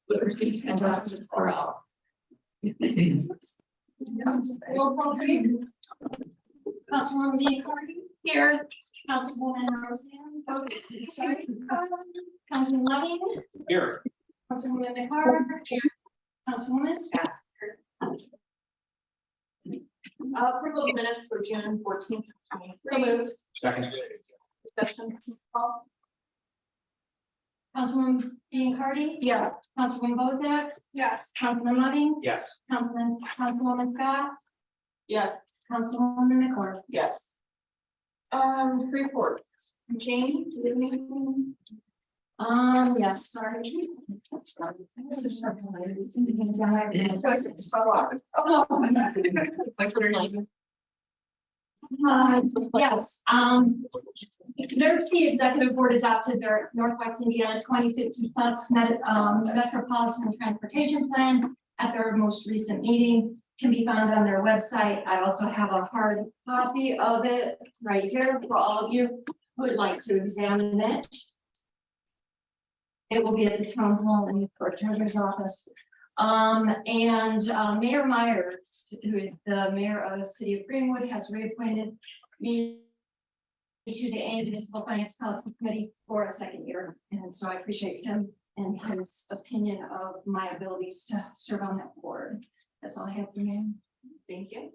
Liberty and justice for all. Roll call, please. Councilwoman Biancardi. Here. Councilwoman Roseanne. Sorry. Councilman Loving. Here. Councilwoman McCarr. Here. Councilwoman Scott. Approval of minutes for June 14th. So moved. Second. Discussion. Councilwoman Biancardi. Yeah. Councilwoman Bozak. Yes. Councilman Loving. Yes. Councilwoman Scott. Yes. Councilwoman McCord. Yes. Report. Jane, do you have anything? Yes. Sorry. This is from. Yes, Nursey Executive Board adopted their Northwest Indiana 2050 plus metropolitan transportation plan at their most recent meeting. Can be found on their website. I also have a hard copy of it right here for all of you who would like to examine it. It will be at the town hall in the clerk treasurer's office. Mayor Myers, who is the mayor of the city of Greenwood, has reappointed me to the Municipal Finance Policy Committee for a second year. And so I appreciate him and his opinion of my abilities to serve on that board. That's all I have for you. Thank you.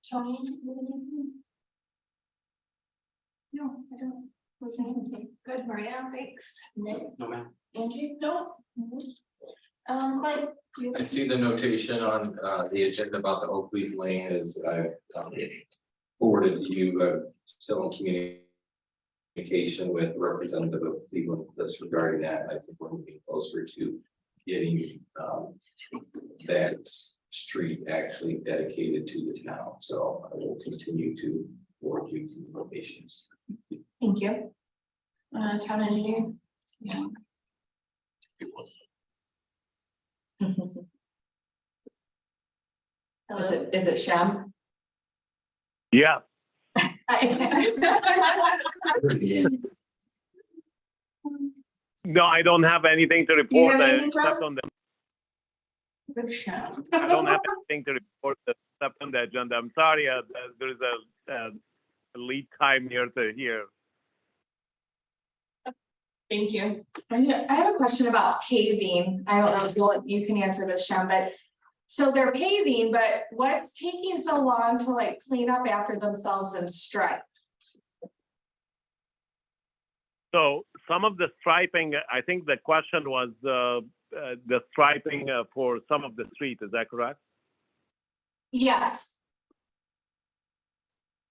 Tony, you have anything? No, I don't. Was anything? Good, Maria, thanks. Nick, No, ma'am. Angie, no. Clay. you- I see the notation on the agenda about the Oak Leaf Lane is I forwarded you still in communication with Representative of Cleveland that's regarding that. I think we're moving closer to getting that street actually dedicated to the town. So I will continue to forward you to locations. Thank you. Town engineer. Yeah. Is it Shem? Yeah, no, I don't have anything to Do you report have anything, except Russ? on the, Good Shem. I don't have anything to report except on the agenda. I'm sorry, there's a lead time here to here. Thank you. I have a question about paving. I don't know if you can answer this, Shem, but so they're paving, but what's taking so long to like clean up after themselves and stripe? So some of the striping, I think the question was the striping for some of the street, is that correct? Yes.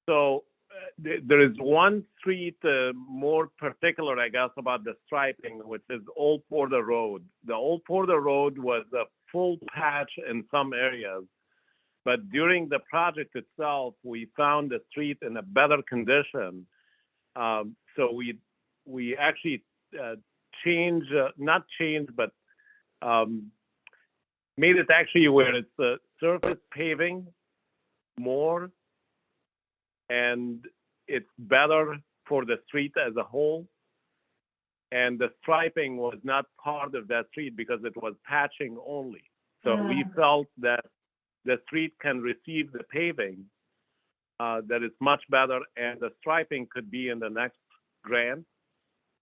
So there is one street more particular, I guess, about the striping, which is Old Porter Road. The Old Porter Road was a full patch in some areas, but during the project itself, we found the street in a better condition. So we actually not changed, but made it actually where it's surface paving more, and it's better for the street as a whole. And the striping was not part of that street because it was patching only. So we felt that the street can receive the paving that is much better, and the striping could be in the next grant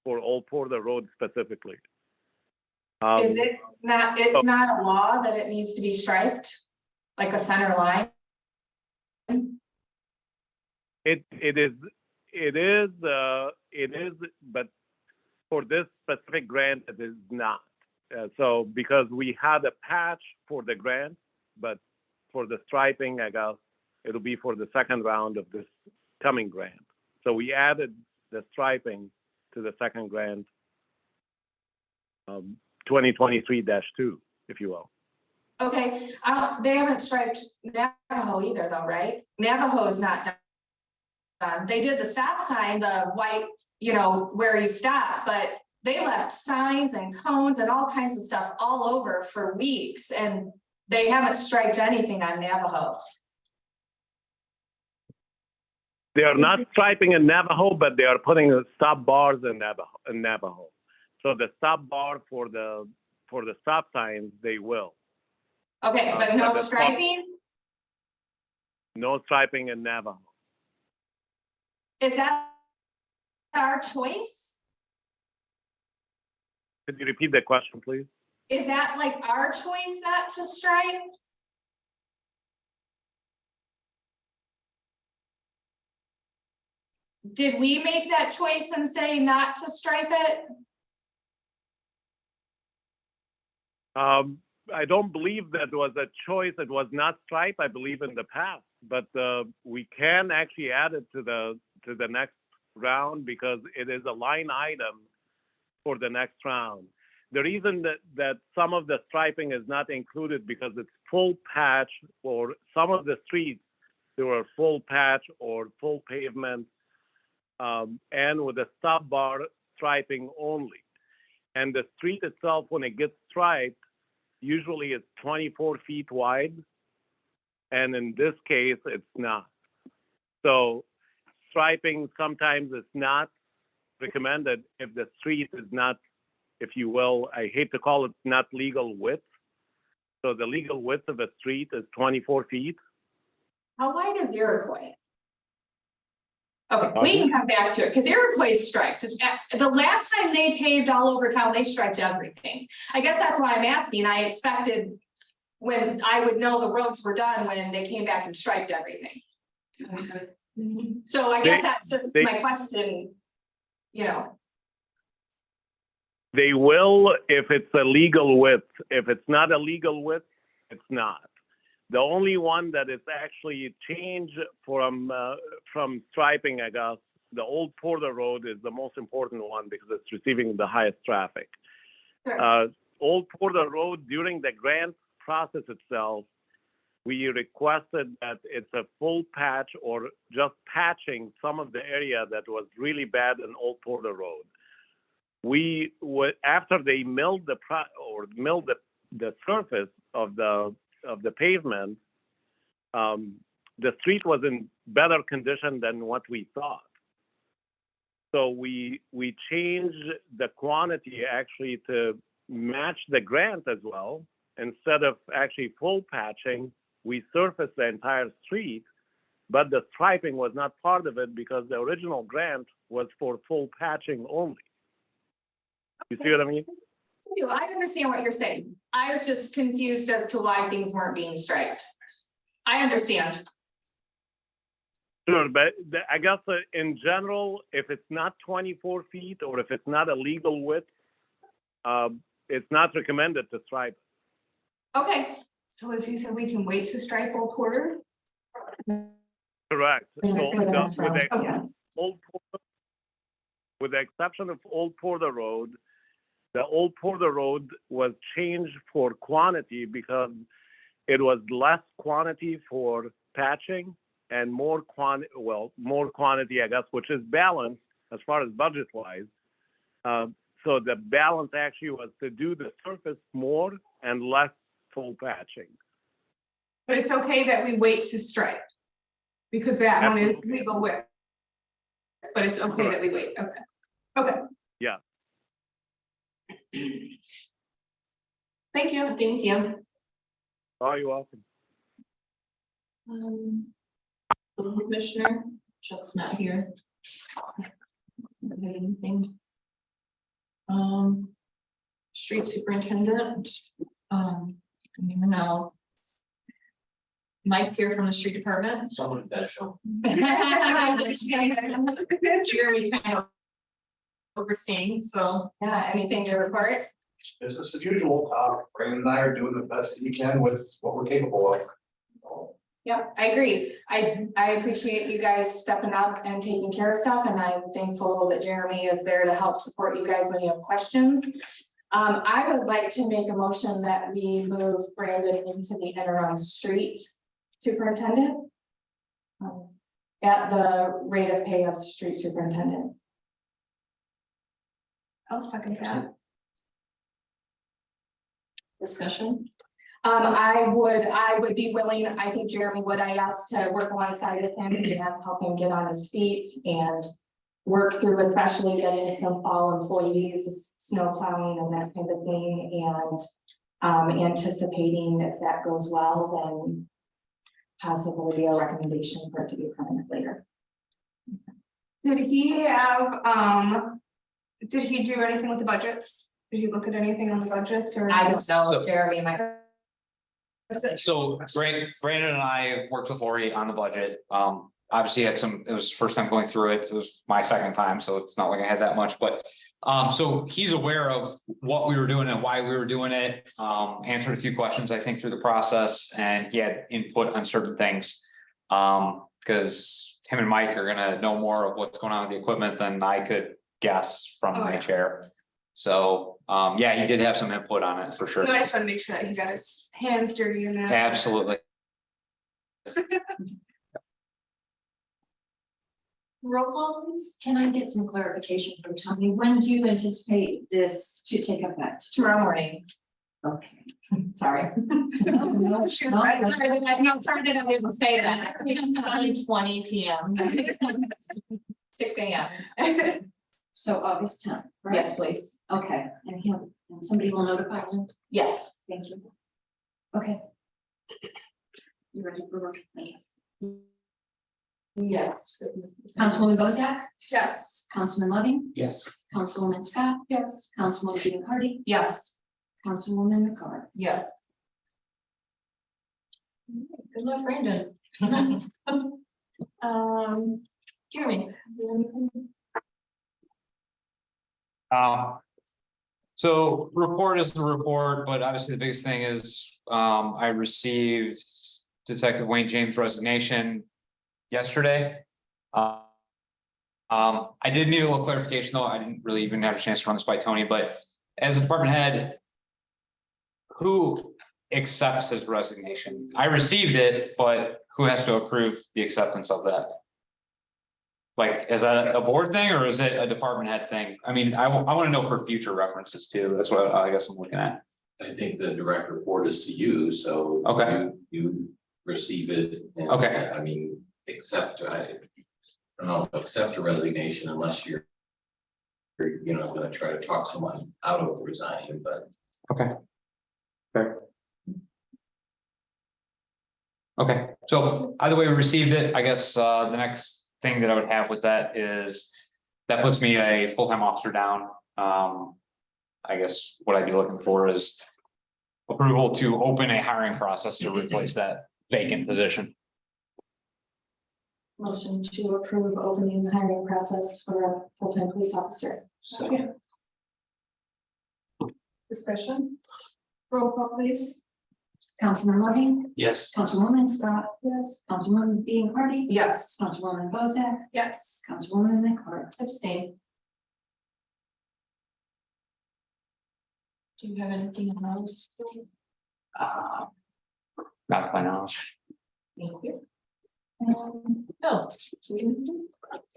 for Old Porter Road specifically. Is it not, it's not a law that it needs to be striped? Like a center line? It is, but for this specific grant, it is not. So because we had a patch for the grant, but for the striping, I guess it'll be for the second round of this coming grant. So we added the striping to the second grant, 2023-2, if you will. Okay, they haven't striped Navajo either though, right? Navajo's not done. They did the stop sign, the white, you know, where you stop, but they left signs and cones and all kinds of stuff all over for weeks, and they haven't striped anything on Navajo. They are not striping in Navajo, but they are putting stop bars in Navajo. So the stop bar for the stop signs, they will. Okay, but but no the- striping? No striping in Navajo. Is that our choice? Could you repeat the question, please? Is that like our choice not to stripe? Did we make that choice and say not to stripe it? I don't believe that was a choice. It was not stripe, I believe, in the past, but we can actually add it to the next round because it is a line item for the next round. The reason that some of the striping is not included because it's full patch, or some of the streets, there were full patch or full pavement, and with a stop bar striping only. And the street itself, when it gets striped, usually it's 24 feet wide. And in this case, it's not. So striping sometimes is not recommended if the street is not, if you will, I hate to call it not legal width. So the legal width of a street is 24 feet. How wide is Iroquois? Okay, we can come back to it, because Iroquois is striped. The last time they paved all over town, they striped everything. I guess that's why I'm asking. I expected when I would know the roads were done when they came back and striped everything. So I guess that's just my question, you know. They will if it's a legal width. If it's not a legal width, it's not. The only one that is actually changed from striping, I guess, the old Porter Road is the most important one because it's receiving the highest traffic. Sure. Old Porter Road, during the grant process itself, we requested that it's a full patch or just patching some of the area that was really bad in Old Porter Road. We would, after they milled the surface of the pavement, the street was in better condition than what we thought. So we changed the quantity actually to match the grant as well. Instead of actually full patching, we surfaced the entire street, but the striping was not part of it because the original grant was for full patching only. You see what I mean? I understand what you're saying. I was just confused as to why things weren't being striped. I understand. Sure, but I guess in general, if it's not 24 feet or if it's not a legal width, it's not recommended to stripe. Okay, So as you said, we can wait to stripe Old Porter? Correct. So Next for the next round. Okay. With the exception of Old Porter Road, the Old Porter Road was changed for quantity because it was less quantity for patching and more quantity, I guess, which is balanced as far as budget-wise. So the balance actually was to do the surface more and less full patching. But it's okay that we wait to stripe. Because that one is Absolutely. legal width. But it's okay that we wait, okay. Okay. Yeah. Thank you. Thank you. Oh, you're welcome. Commissioner, Chuck's not here. Anything? Street superintendent, I don't even know. Mike's here from the street department. Someone that show. Jeremy kind of overseeing, so. Yeah, anything to report? Business as usual. Brandon and I are doing the best that we can with what we're capable of. Yeah, I agree. I appreciate you guys stepping up and taking care of stuff, and I'm thankful that Jeremy is there to help support you guys when you have questions. I would like to make a motion that we move Brandon into the interim street superintendent. At the rate of pay of street superintendent. I'll second that. Discussion. I would be willing, I think Jeremy would, I asked to work alongside with him and help him get on his feet and work through, especially getting some fall employees, snow plowing and that kind of thing, and anticipating if that goes well, then possibly a recommendation for it to be permanent later. Did he did he do anything with the budgets? Did he look at anything on the budgets or? I don't know, Jeremy, my. So Brandon and I worked with Lori on the budget. Obviously it was first time going through it. It was my second time, so it's not like I had that much, but. So he's aware of what we were doing and why we were doing it. Answered a few questions, I think, through the process, and he had input on certain things. Because him and Mike are gonna know more of what's going on with the equipment than I could guess from Oh, my yeah. chair. So, yeah, he did have some input on it for sure. No, I just want to make sure that he got his hands dirty in that. Absolutely. Roll call, please. Can I get some clarification from Tony? When do you anticipate this to take effect? Tomorrow morning, Okay. sorry. No, Sorry that I didn't say that. 9:20 p.m. 6 a.m. So August 10th, right? Yes, please. Okay, and somebody will notify him? Yes. Thank you. Okay. You ready for work? Yes. Yes. Councilwoman Bozak, Yes. Councilman Loving, Yes. Councilwoman Scott, Yes. Councilwoman Dean Hardy, Yes. Councilwoman McCart. Yes. Good luck, Brandon. Jeremy. So report is the report, but obviously the biggest thing is, I received Detective Wayne James' resignation yesterday. I did need a little clarification, though. I didn't really even have a chance to run this by Tony, but as a department head, who accepts his resignation? I received it, but who has to approve the acceptance of that? Like, is that a board thing or is it a department head thing? I mean, I want to know for future references too. That's what I guess I'm looking at. I think the direct report is to you, so. Okay. You receive it. And, Okay. I mean, I don't know, accept a resignation unless you're, gonna try to talk someone out of resigning, but. Okay. Fair. Okay, so either way, we received it. I guess the next thing that I would have with that is that puts me a full-time officer down. I guess what I'd be looking for is approval to open a hiring process to replace that vacant position. Motion to approve opening the hiring process for a full-time police officer. Discussion. Roll call, please. Councilman Loving, Yes. Councilwoman Scott, Yes. Councilwoman Dean Hardy, Yes. Councilwoman Bozak, Yes. Councilwoman McCart. Abstain. Do you have anything else? Not to my knowledge. Thank you. Bill.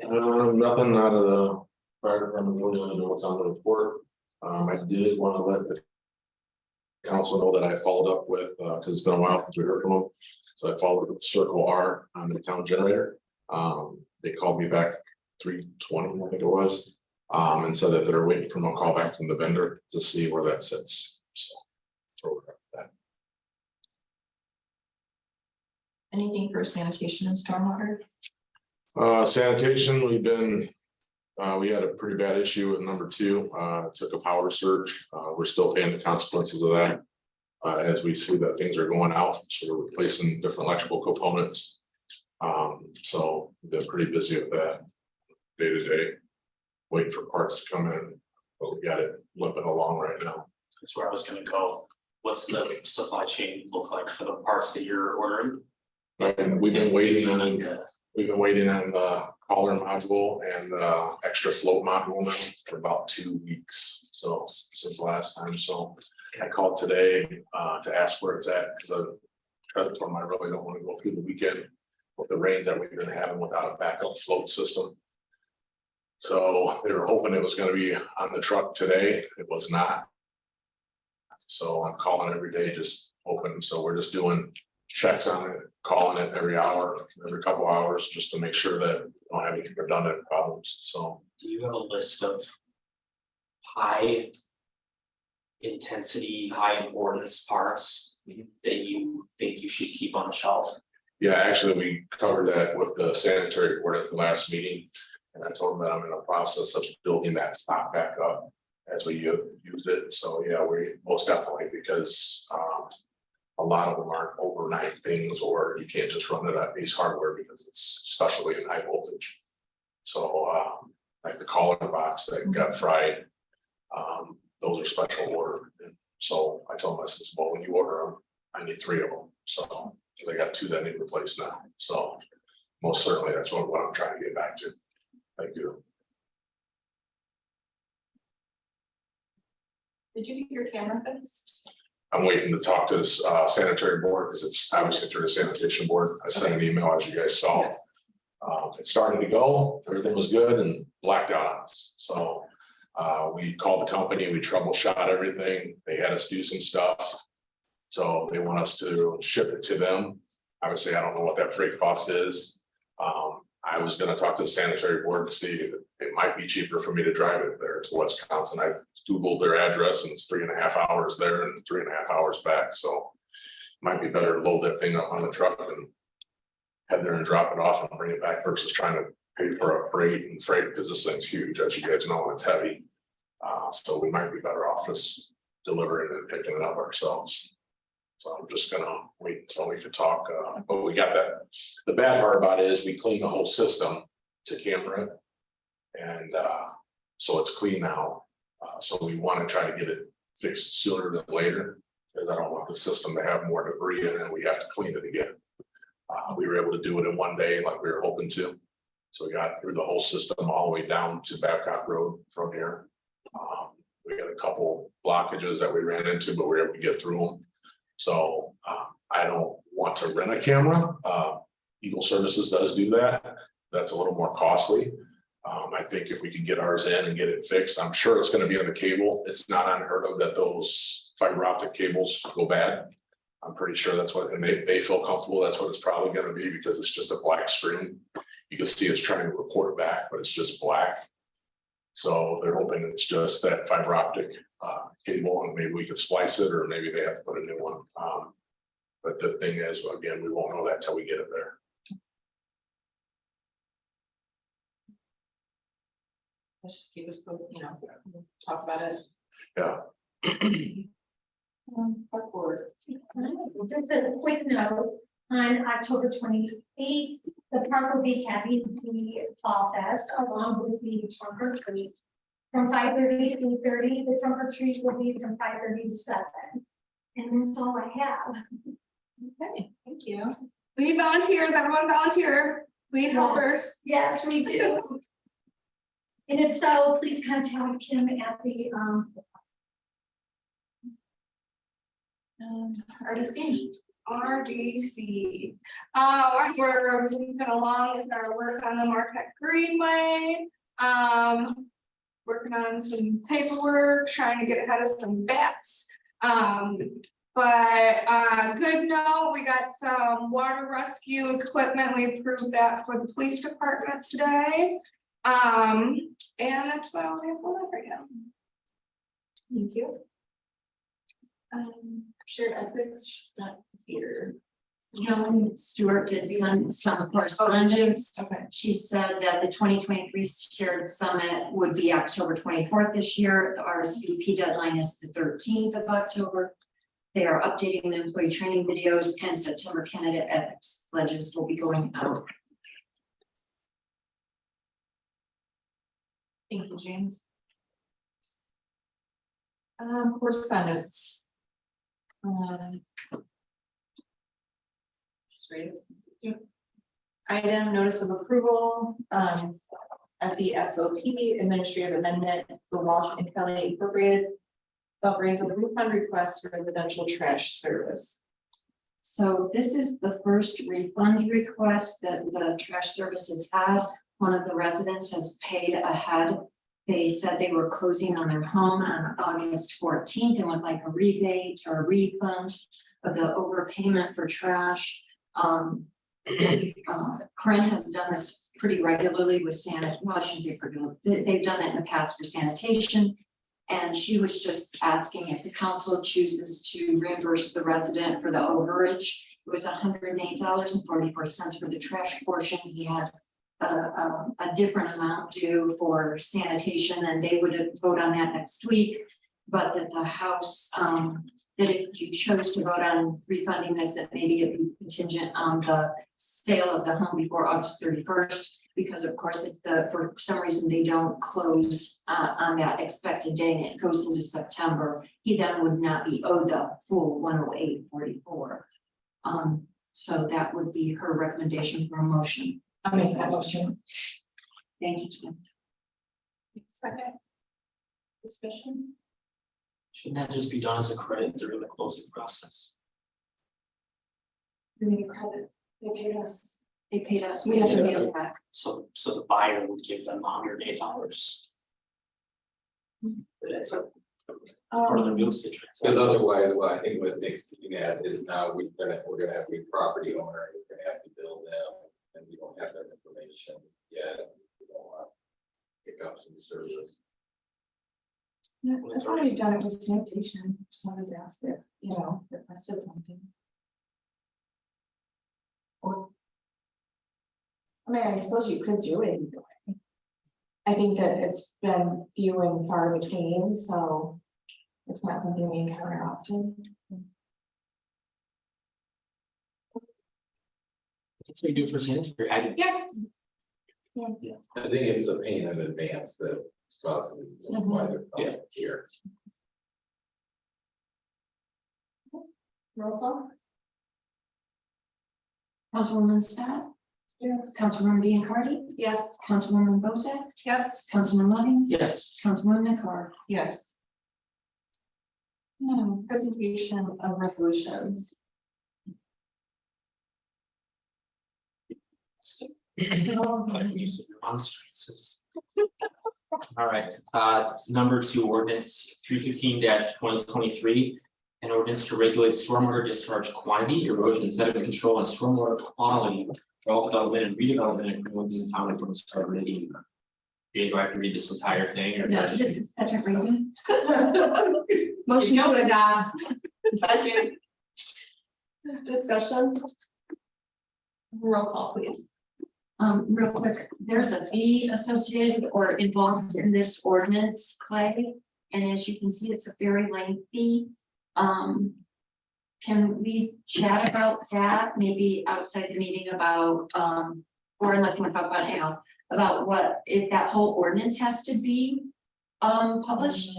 Nothing out of the fire department, really don't know what's on the report. I did want to let the council know that I followed up with, because it's been a while since we heard from them. So I followed up with Circle R on the town generator. They called me back 3:20, I think it was, and said that they're waiting for a call back from the vendor to see where that sits. So. that's where we're at with that. Anything for sanitation and stormwater? Sanitation, we had a pretty bad issue with number 2, took a power surge. We're still paying the consequences of that. As we see that things are going out, so we're replacing different electrical components. So we've been pretty busy with that day to day, waiting for parts to come in, but we got it limping along right now. That's where I was gonna go. What's the supply chain look like for the parts that you're ordering? And we've been waiting on Yeah. the collar module and extra float module now for about 2 weeks. So since last time, so I called today to ask where it's at, because I told them I really don't want to go through the weekend with the rains that we've been having without a backup float system. So they were hoping it was gonna be on the truck today. It was not. So I'm calling every day, just open, so we're just doing checks on it, calling it every hour, every couple hours, just to make sure that we don't have any redundant problems, so. Do you have a list of high intensity, high importance parts that you think you should keep on the shelf? Yeah, actually, we covered that with the sanitary board at the last meeting. And I told them that I'm in the process of building that stock back up as we use it. So, yeah, we most definitely, because a lot of them aren't overnight things, or you can't just run it at Ace Hardware because it's especially in high voltage. So like the collar box that got fried, those are special order. And so I told them, I said, well, when you order them, I need 3 of them. So they got 2 that need replaced now. So most certainly that's what I'm trying to get back to. Thank you. Did you get your camera fixed? I'm waiting to talk to this sanitary board because it's obviously through the sanitation board. I sent an email, as you guys saw. It started to go, everything was good and blacked out on us. So we called the company, we troubleshot everything. They had us do some stuff. So they want us to ship it to them. Obviously, I don't know what that freight cost is. I was gonna talk to the sanitary board to see if it might be cheaper for me to drive it there to Wisconsin. I Googled their address and it's 3.5 hours there and 3.5 hours back, so. Might be better to load that thing up on the truck and head there and drop it off and bring it back versus trying to pay for a freight, because this thing's huge, as you guys know, and it's heavy. So we might be better off just delivering and picking it up ourselves. So I'm just gonna wait until we can talk, but we got that. The bad part about it is we cleaned the whole system to camera it. And so it's clean now. So we want to try to get it fixed sooner than later, because I don't want the system to have more debris in it and we have to clean it again. We were able to do it in one day like we were hoping to. So we got through the whole system all the way down to Babcock Road from here. We had a couple blockages that we ran into, but we were able to get through them. So I don't want to rent a camera. Eagle Services does do that. That's a little more costly. I think if we could get ours in and get it fixed, I'm sure it's going to be on the cable. It's not unheard of that those fiber optic cables go bad. I'm pretty sure that's what, and they feel comfortable. That's what it's probably going to be, because it's just a black screen. You can see it's trying to report back, but it's just black. So they're hoping it's just that fiber optic cable, and maybe we could splice it, or maybe they have to put a new one. But the thing is, again, we won't know that till we get it there. Let's just keep us, talk about it. Yeah. Park board. Just a quick note, on October 28th, the park will be having the Fall Fest along with the trunk or treat. From 5:30 to 8:30, the trunk or treat will be from 5:30 to 7. And that's all I have. Okay, thank you. We need volunteers, everyone volunteer. We need helpers. Yes, we do. And if so, please contact Kim at the RDC. RDC. We're moving along with our work on the Marquette Greenway. Working on some paperwork, trying to get ahead of some bets. But good note, we got some water rescue equipment. We approved that for the police department today. And that's what I'll have for right now. Thank you. Shared ethics, she's not here. Helen Stewart did send some correspondence. Okay. She said that the 2023 Shared Summit would be October 24th this year. The RSVP deadline is the 13th of October. They are updating the employee training videos, and September candidate ethics pledges will be going out. Thank you, James. Correspondence. Just read it. Yep. Item notice of approval, at the SOP administrative amendment for Walsh and Kelly Incorporated. About raising a refund request for residential trash service. So this is the first refund request that the trash services had. One of the residents has paid ahead They said they were closing on their home on August 14th and would like a rebate or a refund of the overpayment for trash. Corinne has done this pretty regularly with well, I shouldn't say pretty, they've done it in the past for sanitation. And she was just asking if the council chooses to reimburse the resident for the overage. It was $108.44 for the trash portion. He had a different amount due for sanitation, and they would vote on that next week. But that the House, that if you chose to vote on refunding this, that maybe it be contingent on the sale of the home before August 31st. Because of course, if for some reason they don't close on that expected day and it goes into September, he then would not be owed the full $108.44. So that would be her recommendation for a motion. I'll make that motion. Thank you, Jim. Second. Discussion? Shouldn't that just be done as a credit during the closing process? We need a credit. They paid us. They paid us. We have to Yeah. pay it back. So the buyer would give them $108. It's a part of the real estate Because transaction. otherwise, well, I think what Nick's getting at is now we're gonna have a property owner, and we're gonna have to bill them, and we don't have their information yet. We don't want hiccups in service. Yeah, that's why we've done it with sanitation. If someone's asked it, requested something. I mean, I suppose you could do it either way. I think that it's been few and far between, so it's not something we encounter often. That's what you do for sanitary. Yeah. I think it's the pain in advance that it's causing, that's why they're Yeah. here. Roll call? Councilwoman Scott, Yes. Councilwoman Biancardi, Yes. Councilwoman Bozak, Yes. Councilman Loving, Yes. Councilwoman McCart. Yes. Presentation of resolutions. Like we used to demonstrations. All right, number 2, ordinance 315-2023. An ordinance to regulate stormwater discharge quantity, erosion, sediment control, and stormwater quality. For all development and redevelopment agreements in town of Brooks, start reading. Do I have to read this entire thing or? No, this is such a reading. Motion to adopt. Second. Discussion. Roll call, please. Real quick, there's a fee associated or involved in this ordinance, Clay. And as you can see, it's a very lengthy. Can we chat about that, maybe outside the meeting about, or unless you want to talk about it now, about what, if that whole ordinance has to be published?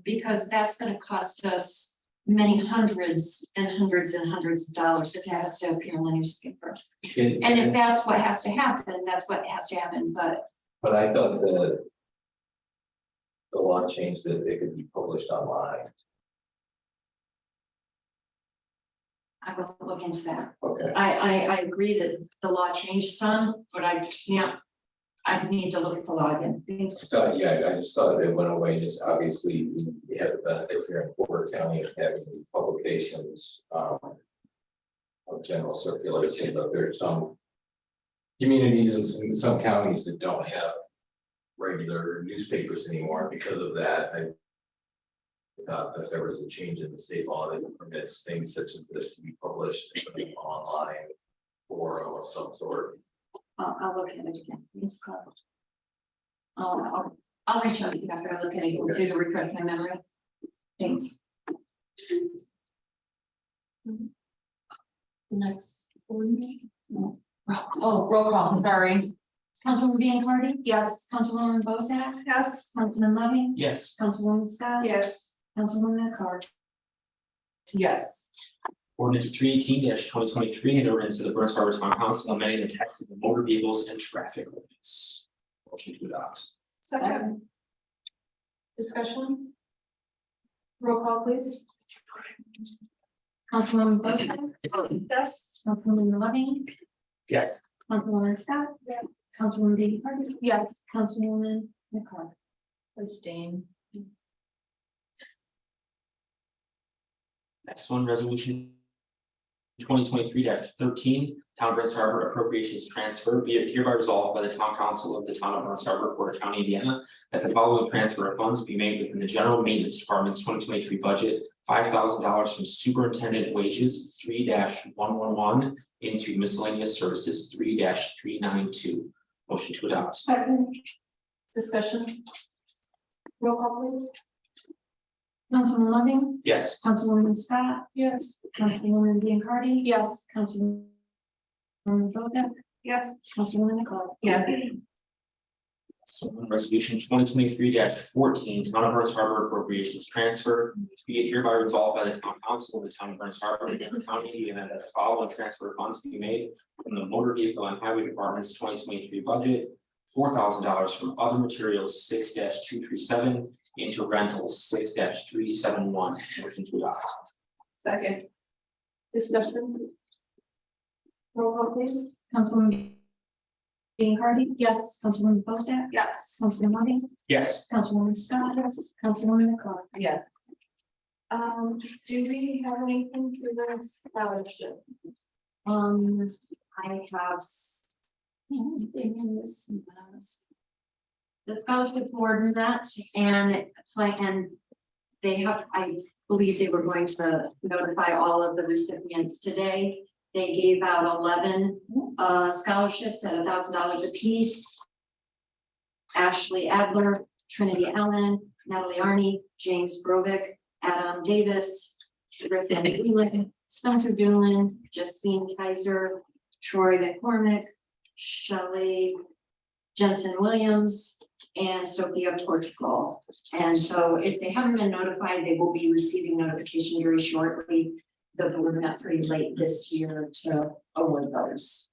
Because that's gonna cost us many hundreds and hundreds and hundreds of dollars if it has to appear in the newspaper. And if that's what has to happen, that's what has to happen, but But I thought the law changed that it could be published online. I will look into that. Okay. I agree that the law changed some, but I need to look at the law again. I Thanks. thought, yeah, I just thought it went away, just obviously we have the benefit here in Porter County of having these publications. Of general circulation, but there's some. Communities and some counties that don't have regular newspapers anymore because of that. I thought that there was a change in the state law that permits things such as this to be published online or of some sort. I'll look at it again. Yes, Claude. I'll reach out to you after I look at it, Okay. to refresh my memory. Thanks. Next. Oh, Roll call, sorry. Councilwoman Biancardi, Yes. Councilwoman Bozak, Yes. Councilman Loving, Yes. Councilwoman Scott. Yes. Councilwoman McCart. Yes. Ordinance 318-2023, an ordinance of the Burns Harbor Town Council amending the text of the motor vehicles and traffic ordinance. Motion to adopt. Second. Discussion. Roll call, please. Councilwoman Bozak. Yes. Councilwoman Loving, Yes. Councilwoman Scott. Yes. Councilwoman Biancardi. Yes. Councilwoman McCart. Abstain. Next one, resolution. 2023-13, Town of Burns Harbor appropriations transfer, be it hereby resolved by the town council of the town of Burns Harbor, Porter County, Indiana. That the following transfer of funds be made within the general maintenance department's 2023 budget, $5,000 from superintendent wages 3-111 into miscellaneous services 3-392. Motion to adopt. Second. Discussion. Roll call please. Councilman Loving, Yes. Councilwoman Scott, Yes. Councilwoman Biancardi. Yes. Councilwoman Boda, Yes. Councilwoman Nicole. Yeah. So resolution 2023-14, Town of Burns Harbor appropriations transfer, be it hereby resolved by the town council of the town of Burns Harbor, Porter County, Indiana, that the following transfer of funds be made from the motor vehicle and highway department's 2023 budget, $4,000 from other materials 6-237 into rentals 6-371. Motion to adopt. Second. Discussion. Roll call please. Councilwoman Biancardi. Yes. Councilwoman Boda, Yes. Councilman Loving, Yes. Councilwoman Scott, yes. Councilwoman Nicole. Yes. Do we have anything for the scholarship? I have. Anything in this? The scholarship board met and they have, I believe they were going to notify all of the recipients today. They gave out 11 scholarships at $1,000 apiece. Ashley Adler, Trinity Allen, Natalie Arney, James Brovick, Adam Davis, Griffin Wheelan, Spencer Doolin, Justine Kaiser, Troy McCormick, Shelley Jensen Williams, and Sophia Portugal. And so if they haven't been notified, they will be receiving notification very shortly. The board met pretty late this year to award those.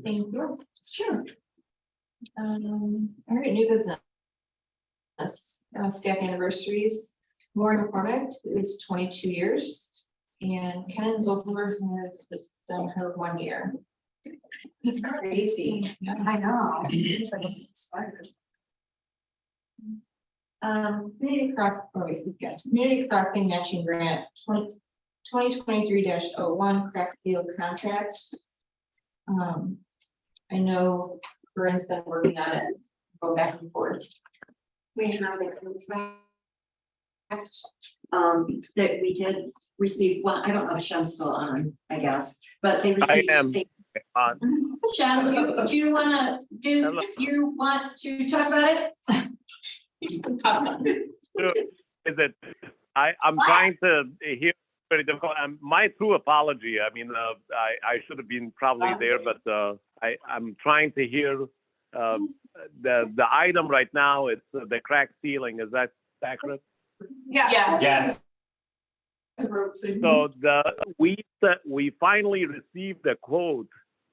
Thank you. Sure. All right, new business. Staff anniversaries. Lauren McCormick is 22 years and Ken Zoltenberg has just done her 1 year. It's crazy. I know. It's like inspired. Community cross, community crossing matching grant 2023-01 Crackfield contract. I know Corinne's been working on it, go back and forth. We have a contract. That we did receive, well, I don't know if Shem's still on, I guess, but they received. am. Shem, do you wanna, Hello. you want to talk about it? Is it, I'm trying to hear very difficult. My true apology. I mean, I should have been probably there, but I'm trying to hear the item right now. It's the crack ceiling. Is that accurate? Yes. Yes. So we finally received a quote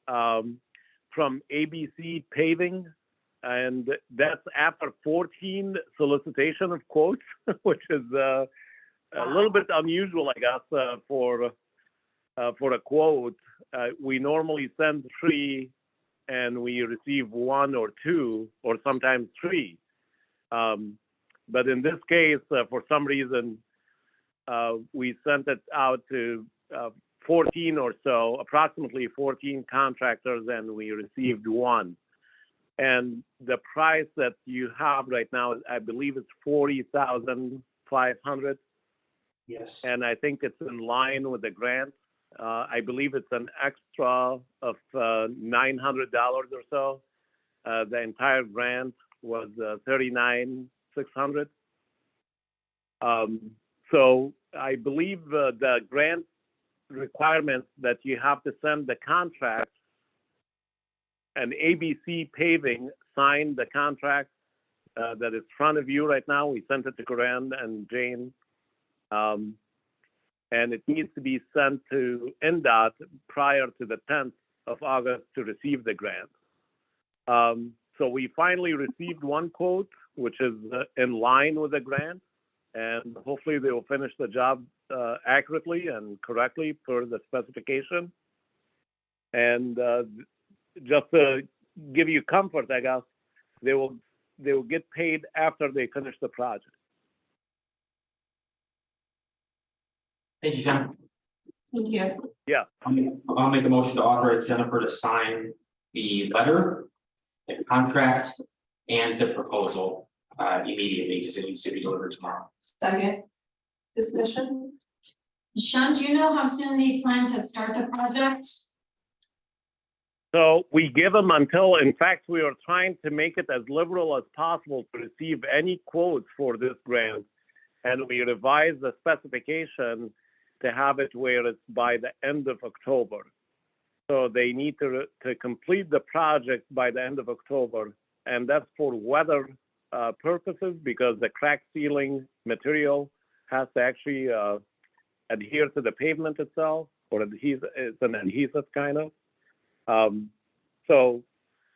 from ABC Paving, and that's after 14 solicitation of quotes, which is a little bit unusual, I guess, for a quote. We normally send 3, and we receive 1 or 2, or sometimes 3. But in this case, for some reason, we sent it out to 14 or so, approximately 14 contractors, and we received 1. And the price that you have right now, I believe it's $40,500. Yes. And I think it's in line with the grant. I believe it's an extra of $900 or so. The entire grant was $39,600. So I believe the grant requirements that you have to send the contract, and ABC Paving signed the contract that is in front of you right now. We sent it to Corinne and Jane. And it needs to be sent to NDOT prior to the 10th of August to receive the grant. So we finally received 1 quote, which is in line with the grant, and hopefully they will finish the job accurately and correctly per the specification. And just to give you comfort, I guess, they will they will get paid after they finish the project. Thank you, Jen. Thank you. I'll make a motion to authorize Jennifer to sign the letter, the contract, and the proposal immediately, because it needs to be delivered tomorrow. Second. Discussion? Sean, do you know how soon they plan to start the project? So we give them until, in fact, we are trying to make it as liberal as possible to receive any quotes for this grant. And we revise the specification to have it where it's by the end of October. So they need to complete the project by the end of October. And that's for weather purposes, because the crack sealing material has to actually adhere to the pavement itself, or it's an adhesive kind of. So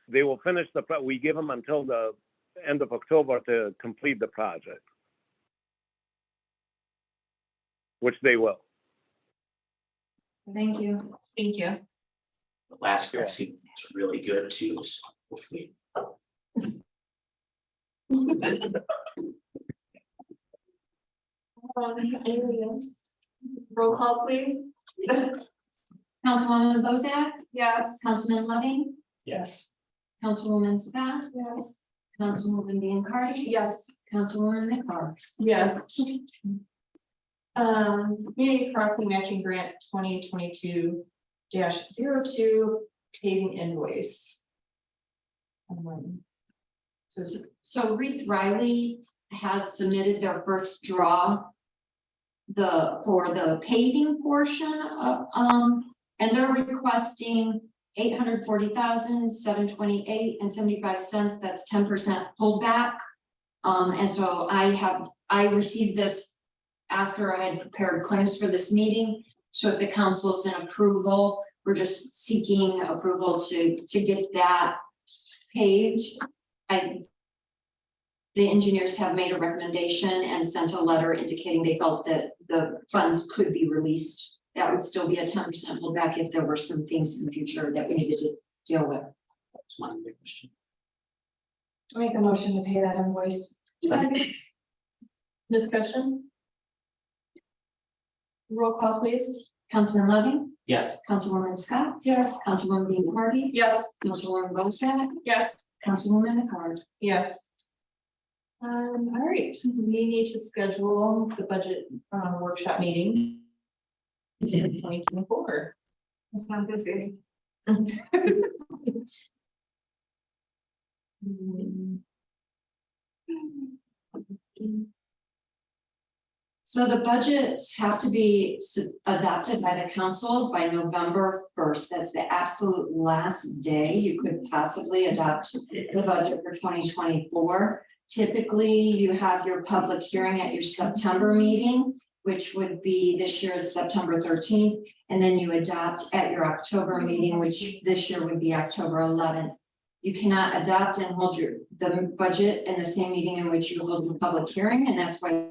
they will finish we give them until the end of October to complete the project, which they will. Thank you. Thank you. The last year I see was really good too, so hopefully. Roll call, please. Councilwoman Bozak, Yes. Councilman Loving, Yes. Councilwoman Scott, Yes. Councilwoman Biancardi. Yes. Councilwoman McCarr. Yes. Community crossing matching grant 2022-02 paving invoice. So Reith Riley has submitted their first draw. For the paving portion of, and they're requesting $840,728.75. That's 10% pullback. And so I received this after I had prepared claims for this meeting. So if the council is in approval, we're just seeking approval to get that page. The engineers have made a recommendation and sent a letter indicating they felt that the funds could be released. That would still be a 10% pullback if there were some things in the future that we needed to deal with. That's my big question. Make a motion to pay that invoice. Discussion? Roll call, please. Councilman Loving, Yes. Councilwoman Scott, Yes. Councilwoman Biancardi, Yes. Councilwoman Bozak, Yes. Councilwoman McCarr. Yes. All right, we need to schedule the budget workshop meeting in 2024. It's not busy. So the budgets have to be adopted by the council by November 1st. That's the absolute last day you could possibly adopt the budget for 2024. Typically, you have your public hearing at your September meeting, which would be this year, September 13th. And then you adopt at your October meeting, which this year would be October 11th. You cannot adopt and hold the budget in the same meeting in which you hold the public hearing, and that's why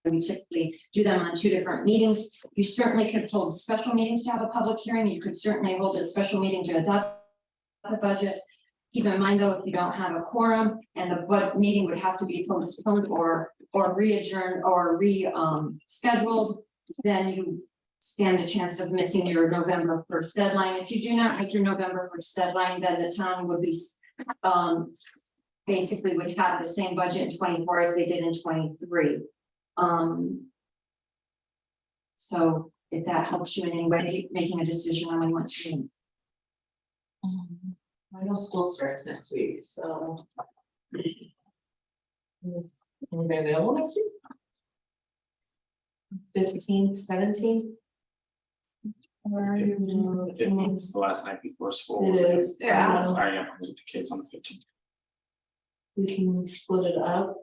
we typically do them on two different meetings. You certainly could hold special meetings to have a public hearing. You could certainly hold a special meeting to adopt the budget. Keep in mind though, if you don't have a quorum and the meeting would have to be postponed or re-adjourned or scheduled, then you stand a chance of missing your November 1st deadline. If you do not make your November 1st deadline, then the town would be basically would have the same budget in 24 as they did in 23. So if that helps you in any way, making a decision on when you want to meet. I know school starts next week, so. Anybody available next week? 15th, 17th? It's the last night before school. It is. Yeah. I am with the kids on the 15th. We can split it up.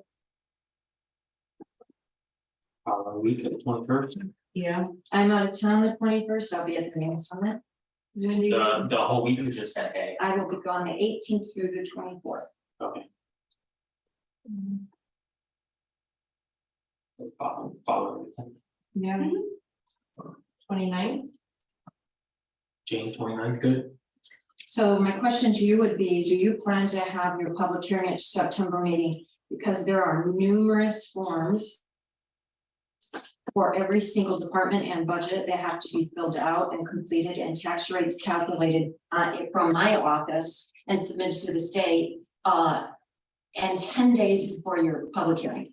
A week at the 21st. Yeah. I'm out of town the 21st. I'll be at the main summit. The whole week or just that day? I will be gone the 18th through the 24th. Okay. Following the 10th. Yeah. 29th. Jane, 29th, good. So my question to you would be, do you plan to have your public hearing at September meeting? Because there are numerous forms for every single department and budget that have to be filled out and completed and tax rates calculated from my office and submitted to the state and 10 days before your public hearing.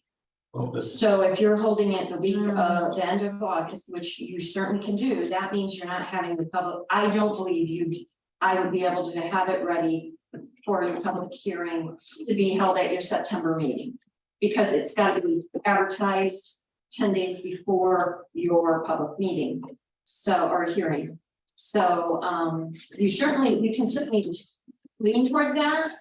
So if you're holding it the week of the end of August, which you certainly can do, that means you're not having the public, I don't believe I would be able to have it ready for your public hearing to be held at your September meeting. Because it's got to be advertised 10 days before your public meeting, or hearing. So, we can certainly lean towards that.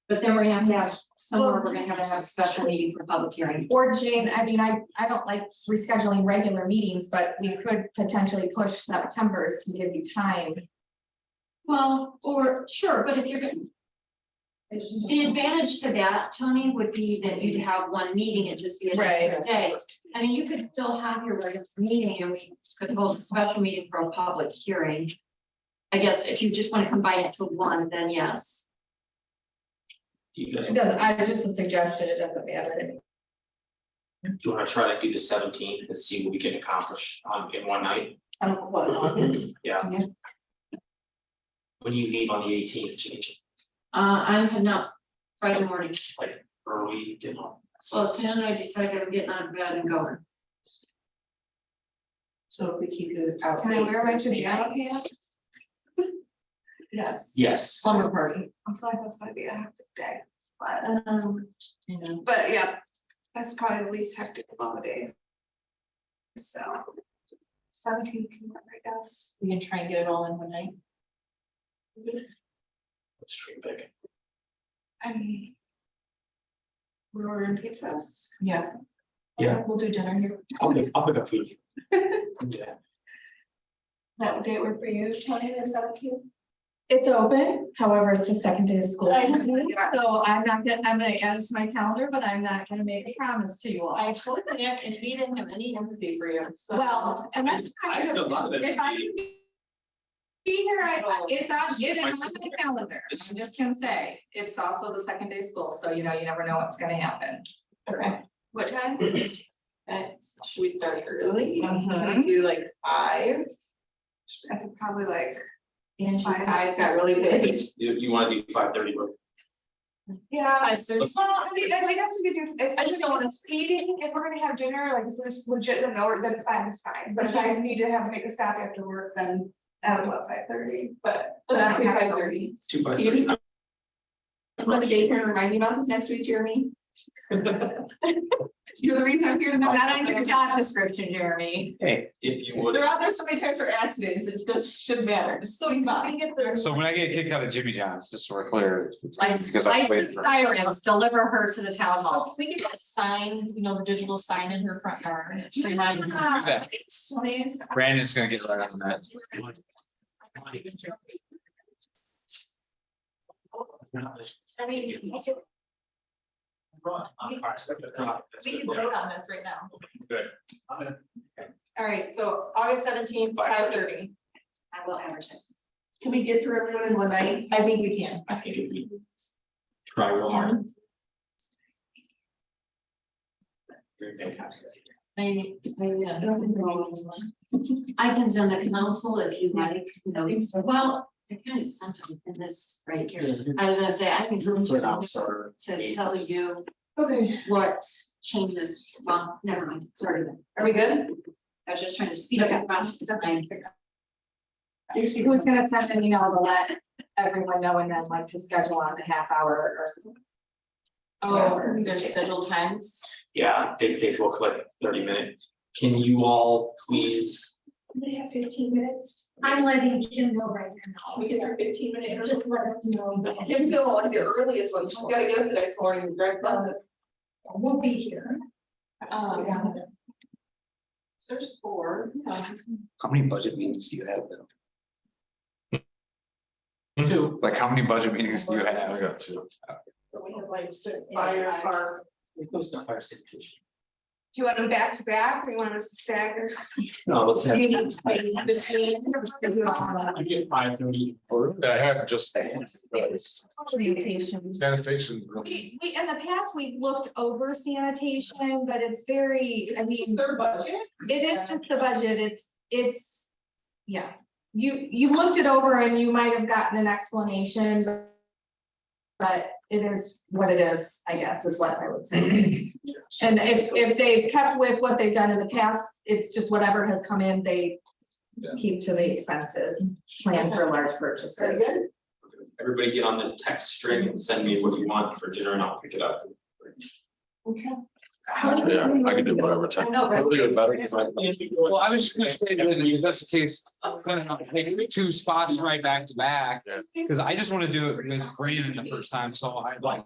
But then we're gonna have to have, somewhere we're gonna have to have a special meeting for public hearing. Or Jane, I mean, I don't like rescheduling regular meetings, but we could potentially push September's to give you time. Well, or, sure, but if you're gonna. The advantage to that, Tony, would be that you'd have one meeting, it just be a different day. I mean, you could still have your regular meeting and we could hold a special meeting for a public hearing. I guess if you just want to combine it to one, then yes. Do you guys, It doesn't, it's just a suggestion, it doesn't matter. do you wanna try to do the 17th and see what we can accomplish in one night? Yeah. Yeah. When do you leave on the 18th, Jane? I'm heading out Friday morning, Like early, you know? so as soon as I decide I'm getting out of bed and going. So if we keep it out. Can I wear my maybe pajama pants? Yes. Yes. Slumber party. I feel like that's gonna be a hectic day, You know, but yeah, that's probably the least hectic of all the days. So. 17th, I guess. we can try and get it all in one night. Let's dream big. I mean. We're ordering pizzas. Yeah. Yeah. We'll do dinner here. I'll pick up food. Yeah. That would date work for you, Tony, the 17th? It's open, however, it's the second day of school. I know. So I'm gonna add it to my calendar, but I'm not gonna make a promise to you all. I told Nick and he didn't have any empathy for you, so. Well, and that's. I had a lot of it. If I can be here, it's on my calendar. I'm just gonna say, it's also the second day of school, so you never know what's gonna happen. Okay. What time? Should we start early? Mhm. Can we do like 5? I could probably like, And she's 5. eyes got really big. You wanna do 5:30, but yeah. 5:30. Well, I guess we could do, if I just don't wanna- eating, if we're gonna have dinner, like if there's legit an hour, then 5 is fine, but if I need to have to make a stop after work, then. I would love 5:30, but. Let's do I don't have to- 5:30. it's 2 by 30. I'm gonna date her and remind you about this next week, Jeremy. You're the reason I'm here, not on your job description, Jeremy. Hey, if you would. They're out there so many times for accidents, it just shouldn't matter, just so you know. We get the. So when I get kicked out of Jimmy John's, just so we're clear, it's Lights, because I waited for. sirens, deliver her to the town So hall. can we get that sign, the digital sign in her front yard? to remind her? that. Please. Brandon's gonna get right on that. I mean, we can vote on this right now. Good. All right, so August 17th, 5:30. I will advertise. Can we get through everyone in one night? I think we can. I think if we try real hard. I can send the council if you like, well, I kind of sent them in this right here. I was gonna say, I can send you to tell you Okay, what changes, well, never mind, sorry. are we good? I was just trying to speed up the process. Who's gonna send an email to let everyone know and then like to schedule on a half hour or? Oh, there's scheduled times. Yeah, they look like 30-minute. Can you all please? They have 15 minutes. I'm letting Jim know right now. We can have 15 minutes. Just let us know. You can go on here early as well. You gotta get up the next morning and drive down this. We'll be here. There's 4. How many budget meetings do you have now? Two. Like, how many budget meetings do you have? got 2. So we have like fire park. Close to fire sanitation. Do you want them back to back or you want us to stagger? No, let's have. You need space between. I get 5:30. I have just. Communication. Sanitation. We, in the past, we've looked over sanitation, but it's very, I mean, Their budget? it is just the budget, it's, yeah. You looked it over and you might have gotten an explanation. But it is what it is, I guess, is what I would say. And if they've kept with what they've done in the past, it's just whatever has come in, they Yeah. keep to the expenses, plan for large purchases. Everybody get on the text string and send me what you want for dinner and I'll pick it up. Okay. Yeah, I can do whatever time. No, right. Really good, better. Well, I was just gonna say that if that's the case, take 2 spots right back to back. Yeah. Cause I just wanna do it with Brandon the first time, so I'd like.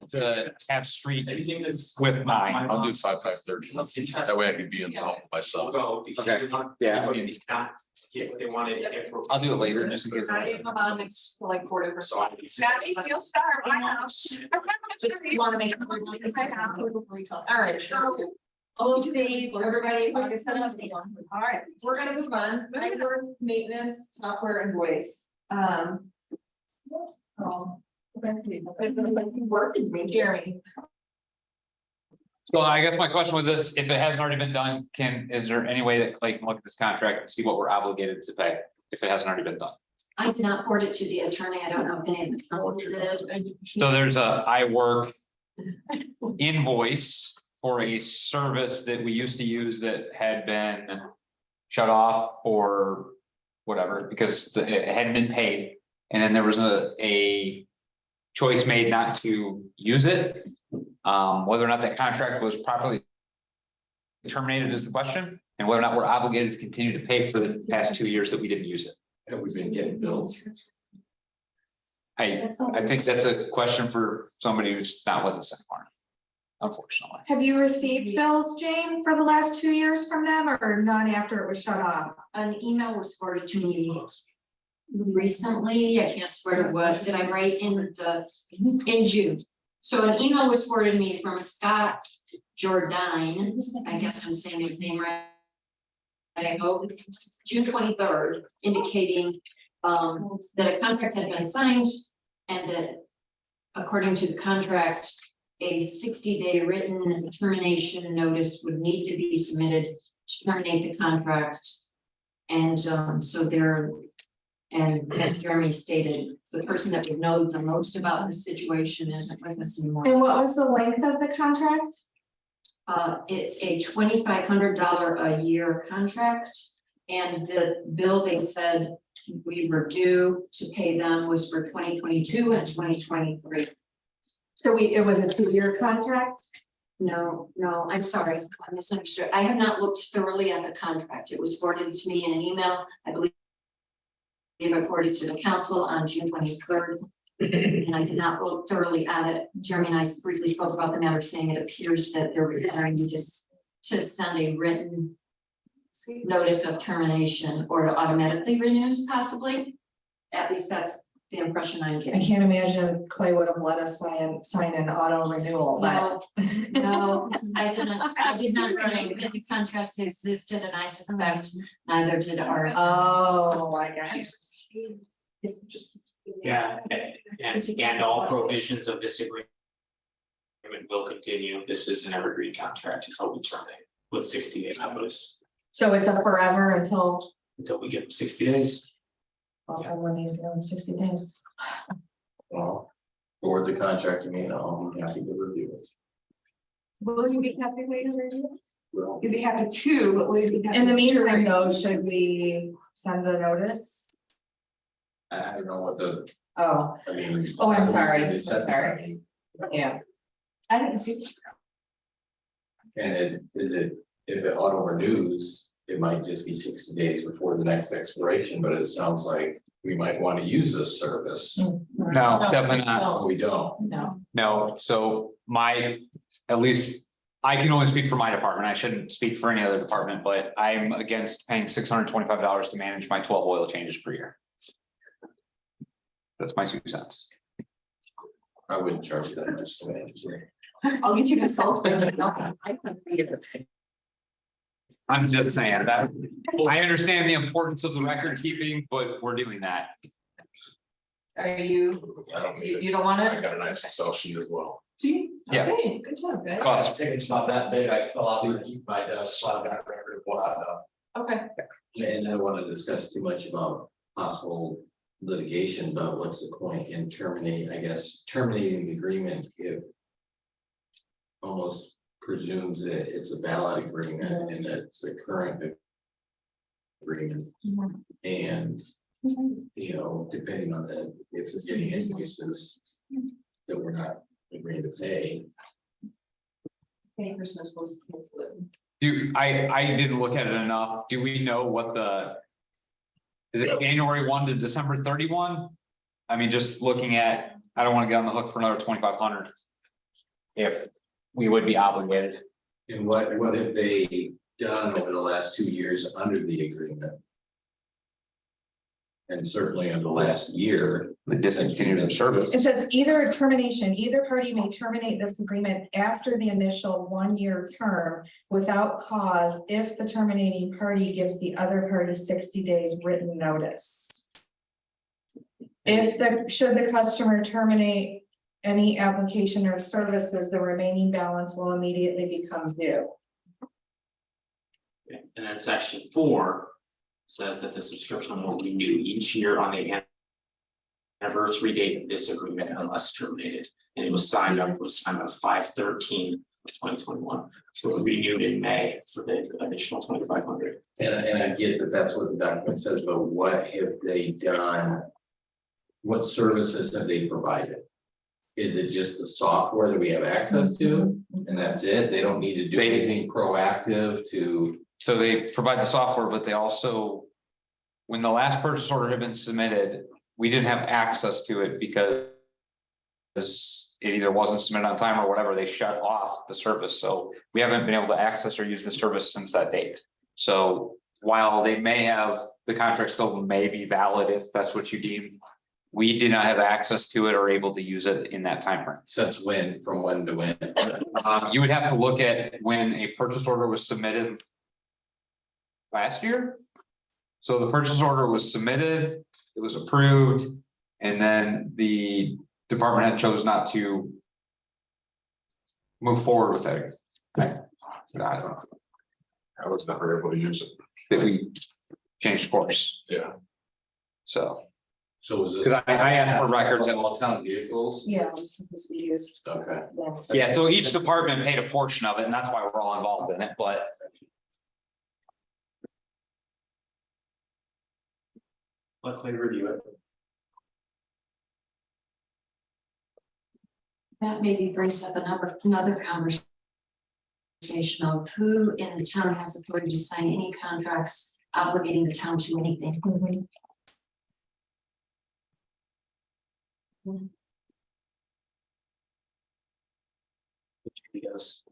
To have street Anything that's. with mine. I'll do 5:30. That's interesting. That way I can be in the home We'll myself. go. Because Okay. you're not- Yeah. everybody did not get what they wanted. if we're- I'll do it later, just in case. Come on, it's like 40%. So I need to- That means you'll start my house. Just wanna make. All right, so. Hello today, everybody, like I said, all right, we're gonna move on, network maintenance, software and voice, Jeremy. So I guess my question with this, if it hasn't already been done, is there any way that Clay can look at this contract and see what we're obligated to pay? If it hasn't already been done? I did not forward it to the attorney. I don't know if any of the council did. So there's a iWork invoice for a service that we used to use that had been shut off or whatever, because it hadn't been paid. And then there was a choice made not to use it. Whether or not that contract was properly terminated is the question, and whether or not we're obligated to continue to pay for the past 2 years that we didn't use it. Have we been getting bills? I think that's a question for somebody who's not with us anymore. Unfortunately. Have you received bills, Jane, for the last 2 years from them or none after it was shut off? An email was forwarded to me recently. I can't swear to what, did I write in June? So an email was forwarded to me from Scott Jordan, I guess I'm saying his name right. I hope, June 23rd, indicating that a contract had been signed and that according to the contract, a 60-day written termination notice would need to be submitted to terminate the contract. And so there, and as Jeremy stated, the person that would know the most about the situation isn't with us anymore. And what was the length of the contract? It's a $2,500 a year contract. And the bill they said we were due to pay them was for 2022 and 2023. So it was a 2-year contract? No, I'm sorry, I misunderstood. I have not looked thoroughly at the contract. It was forwarded to me in an email, I believe. I forwarded to the council on June 23rd. And I did not look thoroughly at it. Jeremy and I briefly spoke about the matter, saying it appears that they're requiring you just to send a written notice of termination or to automatically renews possibly. At least that's the impression I'm I getting. can't imagine Clay would have let us sign an auto renewal, but. No, I did not know that the contracts existed and I suspect neither did our. Oh, I got it. Yeah, and all provisions of this agreement will continue. This is an evergreen contract until we terminate with 60-day notice, So it's a forever until, until we give them 60 days. well, someone needs to know in 60 days. Well, for the contract, you mean, I'll be happy to review it. Will you be happy to review? Well, You'd be happy to, but would you be happy In the to meantime, review? though, should we send the notice? I don't know what the, Oh, I mean. Oh, I'm sorry, they said I'm that, sorry. I mean, yeah. I didn't see. And if it auto renews, it might just be 60 days before the next expiration, but it sounds like we might want to use this service. No, definitely not. We don't. No. No, so at least, I can only speak for my department. I shouldn't speak for any other department, but I'm against paying $625 to manage my 12 oil changes per year. That's my 2 cents. I wouldn't charge you that much to manage it. I'll get you to solve it. I'm just saying that, I understand the importance of the record keeping, but we're doing that. Are you, I don't need it. you don't want I it? got a nice Excel sheet as well. See? Yeah. Okay, good job, guys. Cost, It's not that big, I fill out my desk, so I've got a record of what I've done. Okay, And I don't want to discuss too much about possible litigation, but what's the point in terminating, I guess, terminating the agreement if. Almost presumes that it's a valid agreement and it's a current. Agreement. And, you know, depending on the, if it's any instances that we're not agreeing to pay. any person is supposed to cancel it. I didn't look at it enough. Do we know what the? Is it January 1 to December 31? I mean, just looking at, I don't want to get on the hook for another 2,500. If we would be obligated. And what have they done over the last 2 years under the agreement? And certainly in the last year. The discontinued of service. It says either termination, either party may terminate this agreement after the initial 1-year term without cause if the terminating party gives the other party 60 days written notice. Should the customer terminate any application or services, the remaining balance will immediately become due. Okay, and then section 4 says that the subscription will renew each year on the anniversary date of this agreement unless terminated. And it was signed on 5/13/2021. So it renewed in May for the additional 2,500. And I get that that's what the document says, but what have they done? What services have they provided? Is it just the software that we have access to and that's it? They don't need to do They- anything proactive to. So they provide the software, but they also. When the last purchase order had been submitted, we didn't have access to it because. It either wasn't submitted on time or whatever, they shut off the service, so we haven't been able to access or use the service since that date. So while they may have, the contract still may be valid if that's what you deem. We did not have access to it or able to use it in that time frame. Since when, from when to when? You would have to look at when a purchase order was submitted. Last year. So the purchase order was submitted, it was approved, and then the department head chose not to. Move forward with it. I don't know, I was never able to use it. that we changed course, Yeah. so. So is it? Cause I asked for records and, All town vehicles? Yeah, it's supposed to be used. Okay. yeah, so each department paid a portion of it, and that's why we're all involved in it, but. Let Clay review it. That maybe brings up another conversation of who in the town has authority to sign any contracts obligating the town to anything. Yes.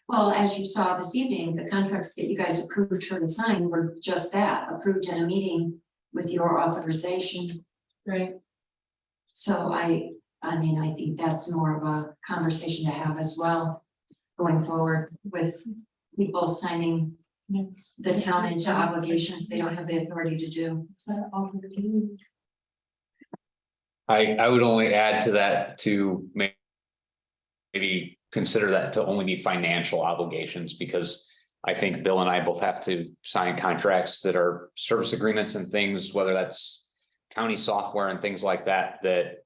Well, as you saw this evening, the contracts that you guys approved her to sign were just that, approved in a meeting with your authorization. Right. So I mean, I think that's more of a conversation to have as well, going forward with people signing the town into obligations they don't have the authority to do. I would only add to that to maybe consider that to only be financial obligations, because I think Bill and I both have to sign contracts that are service agreements and things, whether that's county software and things like that, that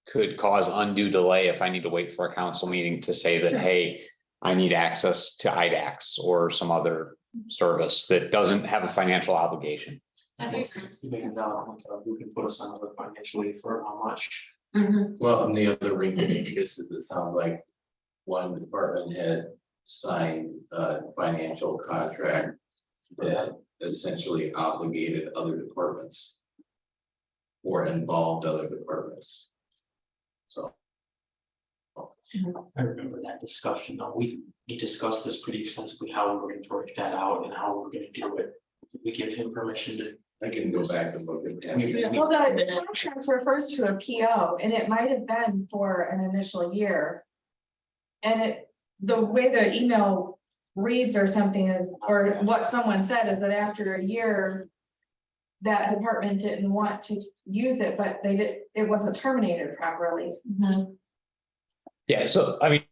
could cause undue delay if I need to wait for a council meeting to say that, hey, I need access to IDAX or some other service that doesn't have a financial obligation. That makes sense. You make a valid point, who can put us on the financially for how much? Mhm. Well, and the other wrinkle in this is it sounds like one department had signed a financial contract that essentially obligated other departments or involved other departments. So. I remember that discussion, though, we discussed this pretty extensively, how we were gonna break that out and how we were gonna do it. Did we give him permission to? I can go back and look at that. Well, the contract refers to a PO and it might have been for an initial year. And the way the email reads or something is, or what someone said is that after a year. That department didn't want to use it, but it wasn't terminated properly. Yeah, so I mean.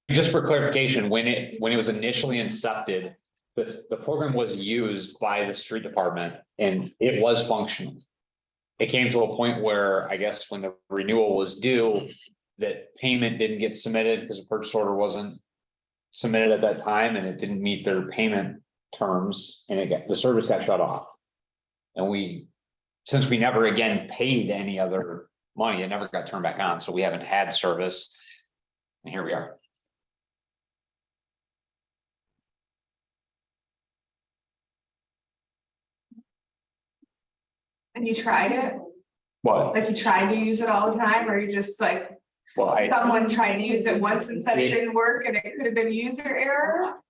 Just for clarification, when it was initially incepted, the program was used by the street department and it was functional. It came to a point where I guess when the renewal was due, that payment didn't get submitted because the purchase order wasn't submitted at that time and it didn't meet their payment terms and the service got shut off. And since we never again paid any other money, it never got turned back on, so we haven't had service. And here we are. And you tried it, Well, like you tried to use it all the time, or you just like, someone tried to use it once and said it didn't work and it could have been a user error?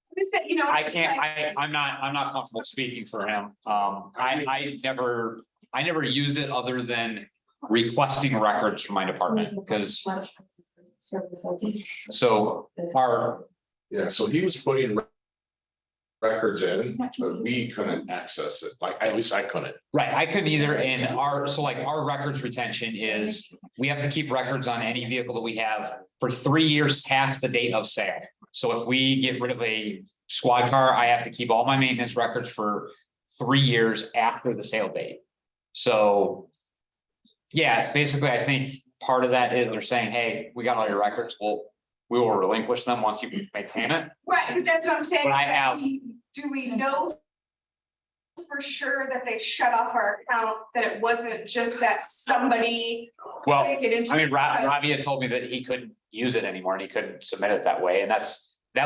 What is that, you know? I'm not comfortable speaking for him. I never used it other than requesting records from my department because. So Yeah, so he was putting records in, but we couldn't access it, like, at least I couldn't. right, I couldn't either, and our records retention is, we have to keep records on any vehicle that we have for 3 years past the date of sale. So if we get rid of a squad car, I have to keep all my maintenance records for 3 years after the sale date. So. Yeah, basically, I think part of that is they're saying, hey, we got all your records, we will relinquish them once you make payment. Right, but that's what I'm saying. But I have- Do we know? For sure that they shut off our account, that it wasn't just that somebody. Well, couldn't get into I mean, it Ravi had told me that he couldn't use it anymore and he couldn't submit it that way, and that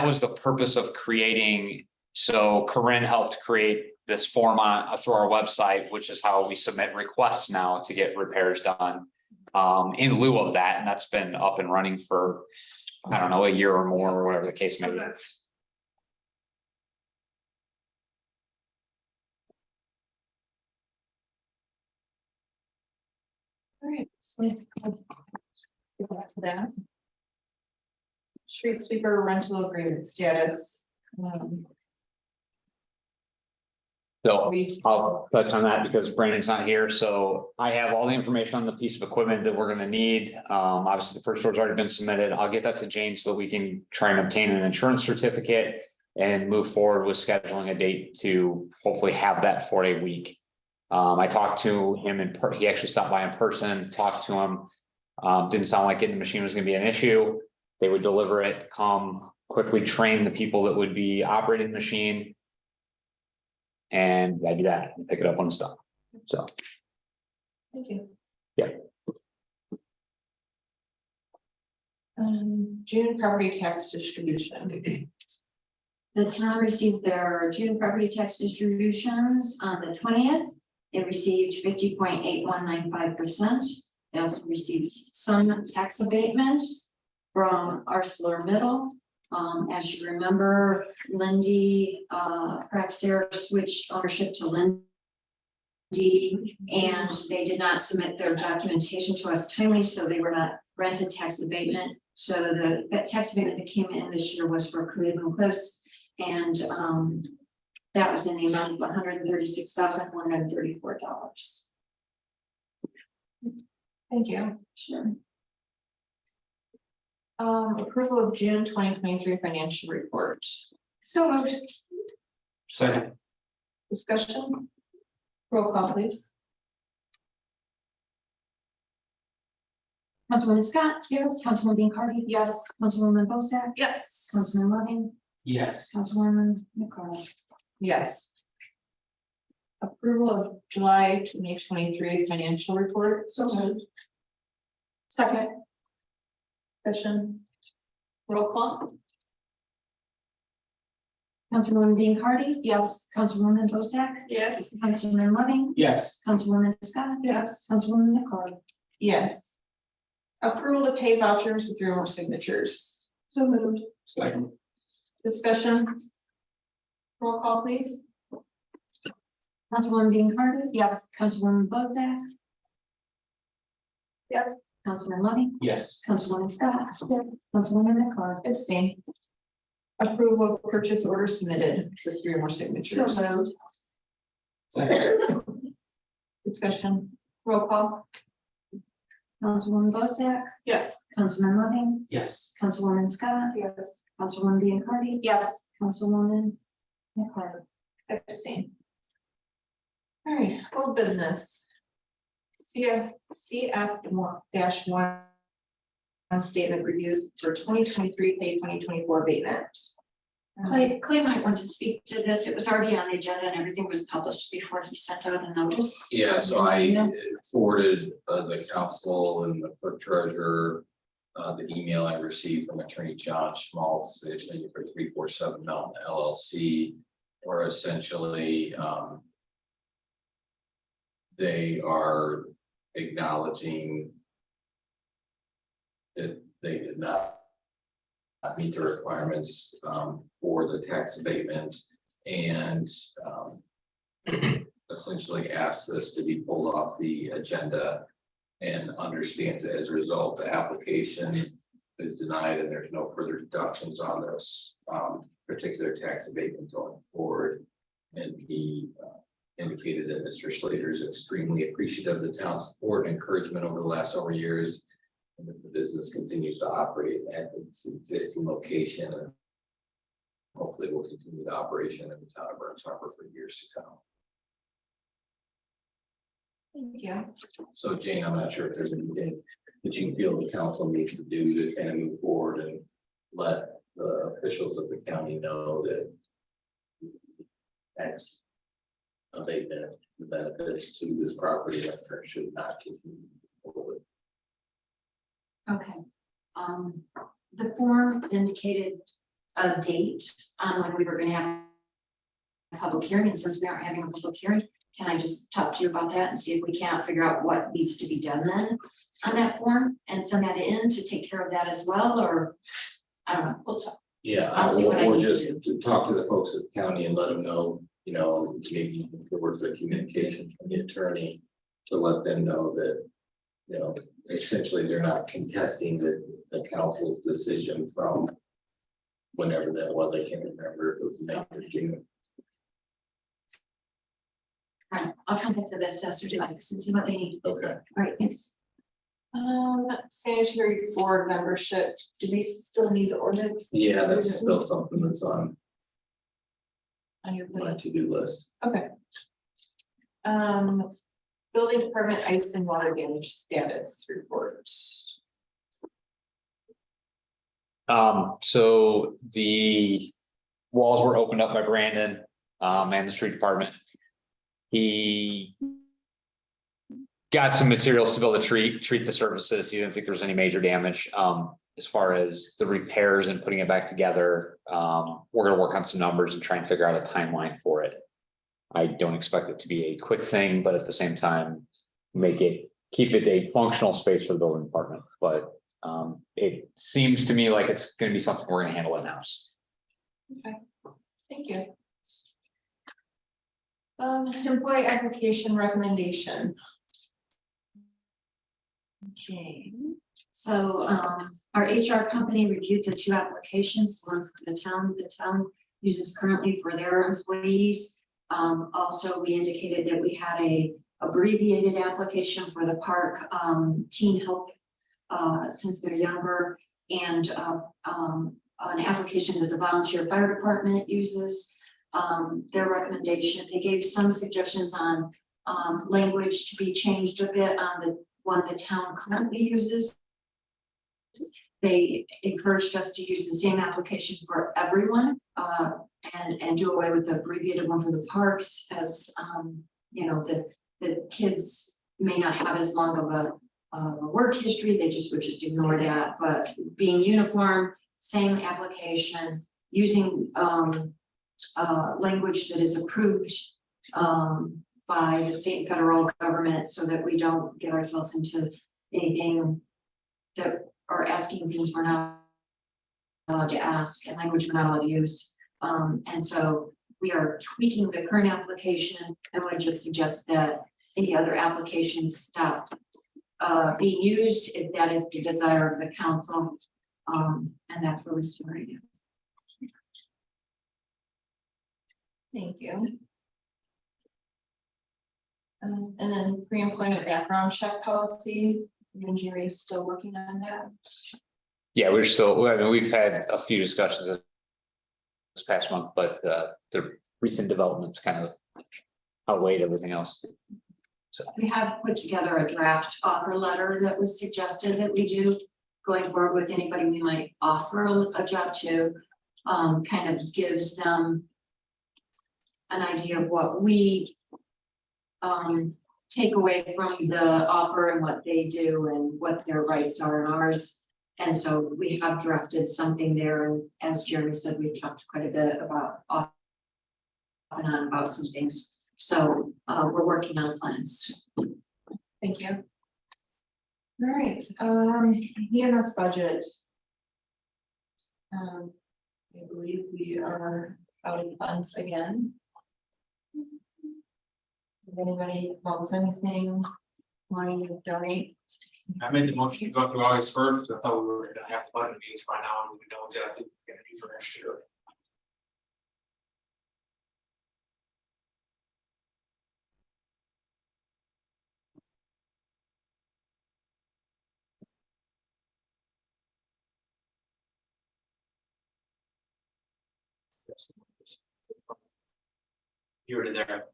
was the purpose of creating. So Corinne helped create this form through our website, which is how we submit requests now to get repairs done. In lieu of that, and that's been up and running for, I don't know, a year or more, or whatever the case may be. All right, so go back to that. Street sweeper rental agreement status. So I'll touch on that because Brandon's not here, so I have all the information on the piece of equipment that we're gonna need. Obviously, the purchase order's already been submitted. I'll get that to Jane so that we can try and obtain an insurance certificate. And move forward with scheduling a date to hopefully have that for a week. I talked to him he actually stopped by in person, talked to him. Didn't sound like getting the machine was gonna be an issue. They would deliver it, come quickly train the people that would be operating the machine. And I do that and pick it up when it's done. So, Thank you. Yeah. June property tax distribution. The town received their June property tax distributions on the 20th. They received 50.8195%. They also received some tax abatement from ArcelorMittal. As you remember, Lindy, Praxair switched ownership to Lindy, and they did not submit their documentation to us timely, so they were not granted tax abatement. So the tax abatement that came in this year was for Cleveland Cliffs. And that was in the amount of $136,134. Thank you. Sure. Approval of June 2023 financial report. So moved. Second. Discussion. Roll call, please. Councilwoman Scott. Yes. Councilwoman Dean Carney. Yes. Councilwoman Bosak. Yes. Councilman Loving. Yes. Councilwoman McCarthy. Yes. Approval of July 2023 financial report. So moved. Second. Discussion. Roll call. Councilwoman Dean Carney. Yes. Councilwoman Bosak. Yes. Councilman Loving. Yes. Councilwoman Scott. Yes. Councilwoman McCarthy. Yes. Approval to pay vouchers with 3 or more signatures. So moved. Second. Discussion. Roll call, please. Councilwoman Dean Carney. Yes. Councilwoman Bosak. Yes. Councilman Loving, Yes. Councilwoman Scott, Councilwoman McCart. Abstain. Approval of purchase order submitted with 3 or more signatures. So moved. Second. Discussion, roll call. Councilwoman Bosack, Yes. Councilman Loving, Yes. Councilwoman Scott, Yes. Councilwoman Biancardi, Yes. Councilwoman McCart. Abstain. All right, old business. CF-1 statement reviews for 2023 pay 2024 abatement. Clay might want to speak to this. It was already on the agenda and everything was published before he sent out a notice. Yeah, so I forwarded the council and the clerk treasurer. The email I received from Attorney John Schmaltz, the attorney for 347 Mountain LLC, where essentially they are acknowledging that they did not meet the requirements for the tax abatement and essentially asked this to be pulled off the agenda and understands that as a result, the application is denied and there's no further deductions on this particular tax abatement going forward. And he indicated that Mr. Slater is extremely appreciative of the town's support and encouragement over the last several years. And that the business continues to operate at its existing location. And hopefully will continue the operation in the town of Burns Harbor for years to come. Thank you. So Jane, I'm not sure if there's anything that you feel the council needs to do to kind of move forward and let the officials of the county know that tax abatement, the benefits to this property owner should not continue forward. Okay. The form indicated a date on when we were gonna have a public hearing, and since we aren't having a public hearing, can I just talk to you about that and see if we can't figure out what needs to be done then on that form and send that in to take care of that as well, or I don't know, we'll talk. Yeah, I'll see what I we'll need to just do. to talk to the folks at the county and let them know, you know, maybe towards the communication from the attorney to let them know that, you know, essentially they're not contesting the council's decision from whenever that was. I can't remember if it was May or June. Right, I'll contact the assessor tonight and see what they need. Okay. All right, thanks. Sanitary board membership, do we still need the ordinance? Yeah, that's still something that's on On your my plate. to-do list. Okay. Building department ice and water damage status report. So the walls were opened up by Brandon, and the street department. He got some materials to be able to treat the surfaces. He didn't think there was any major damage. As far as the repairs and putting it back together, we're gonna work on some numbers and try and figure out a timeline for it. I don't expect it to be a quick thing, but at the same time, keep it a functional space for the building department, but it seems to me like it's gonna be something we're gonna handle in-house. Thank you. Employee application recommendation. Jane. So our HR company reviewed the 2 applications, one for the town uses currently for their employees. Also, we indicated that we had a abbreviated application for the park teen help since they're younger, and an application that the volunteer fire department uses. Their recommendation, they gave some suggestions on language to be changed a bit on the one the town currently uses. They encouraged us to use the same application for everyone and do away with the abbreviated one for the parks, as you know, the kids may not have as long of a work history, they would just ignore that, but being uniform, same application, using language that is approved by the state and federal government, so that we don't get ourselves into anything that are asking things we're not allowed to ask and language we're not allowed to use. And so we are tweaking the current application and would just suggest that any other applications stop being used, if that is the desire of the council. And that's where we're still right now. Thank you. And then pre-employment background check policy, you and Jerry still working on that? Yeah, we're still, I mean, we've had a few discussions this past month, but the recent developments kind of outweighed everything else. We have put together a draft offer letter that was suggested that we do going forward with anybody we might offer a job to. Kind of gives them an idea of what we take away from the offer and what they do and what their rights are and ours. And so we have drafted something there, and as Jeremy said, we've talked quite a bit about off and on about some things. So we're working on plans. Thank you. All right, EMS budget. I believe we are out of funds again. If anybody wants anything, wanting to donate? I made the motion to go through August 1st. I thought we were gonna have budget meetings by now, and we know exactly what we're gonna do for next year. Here to there.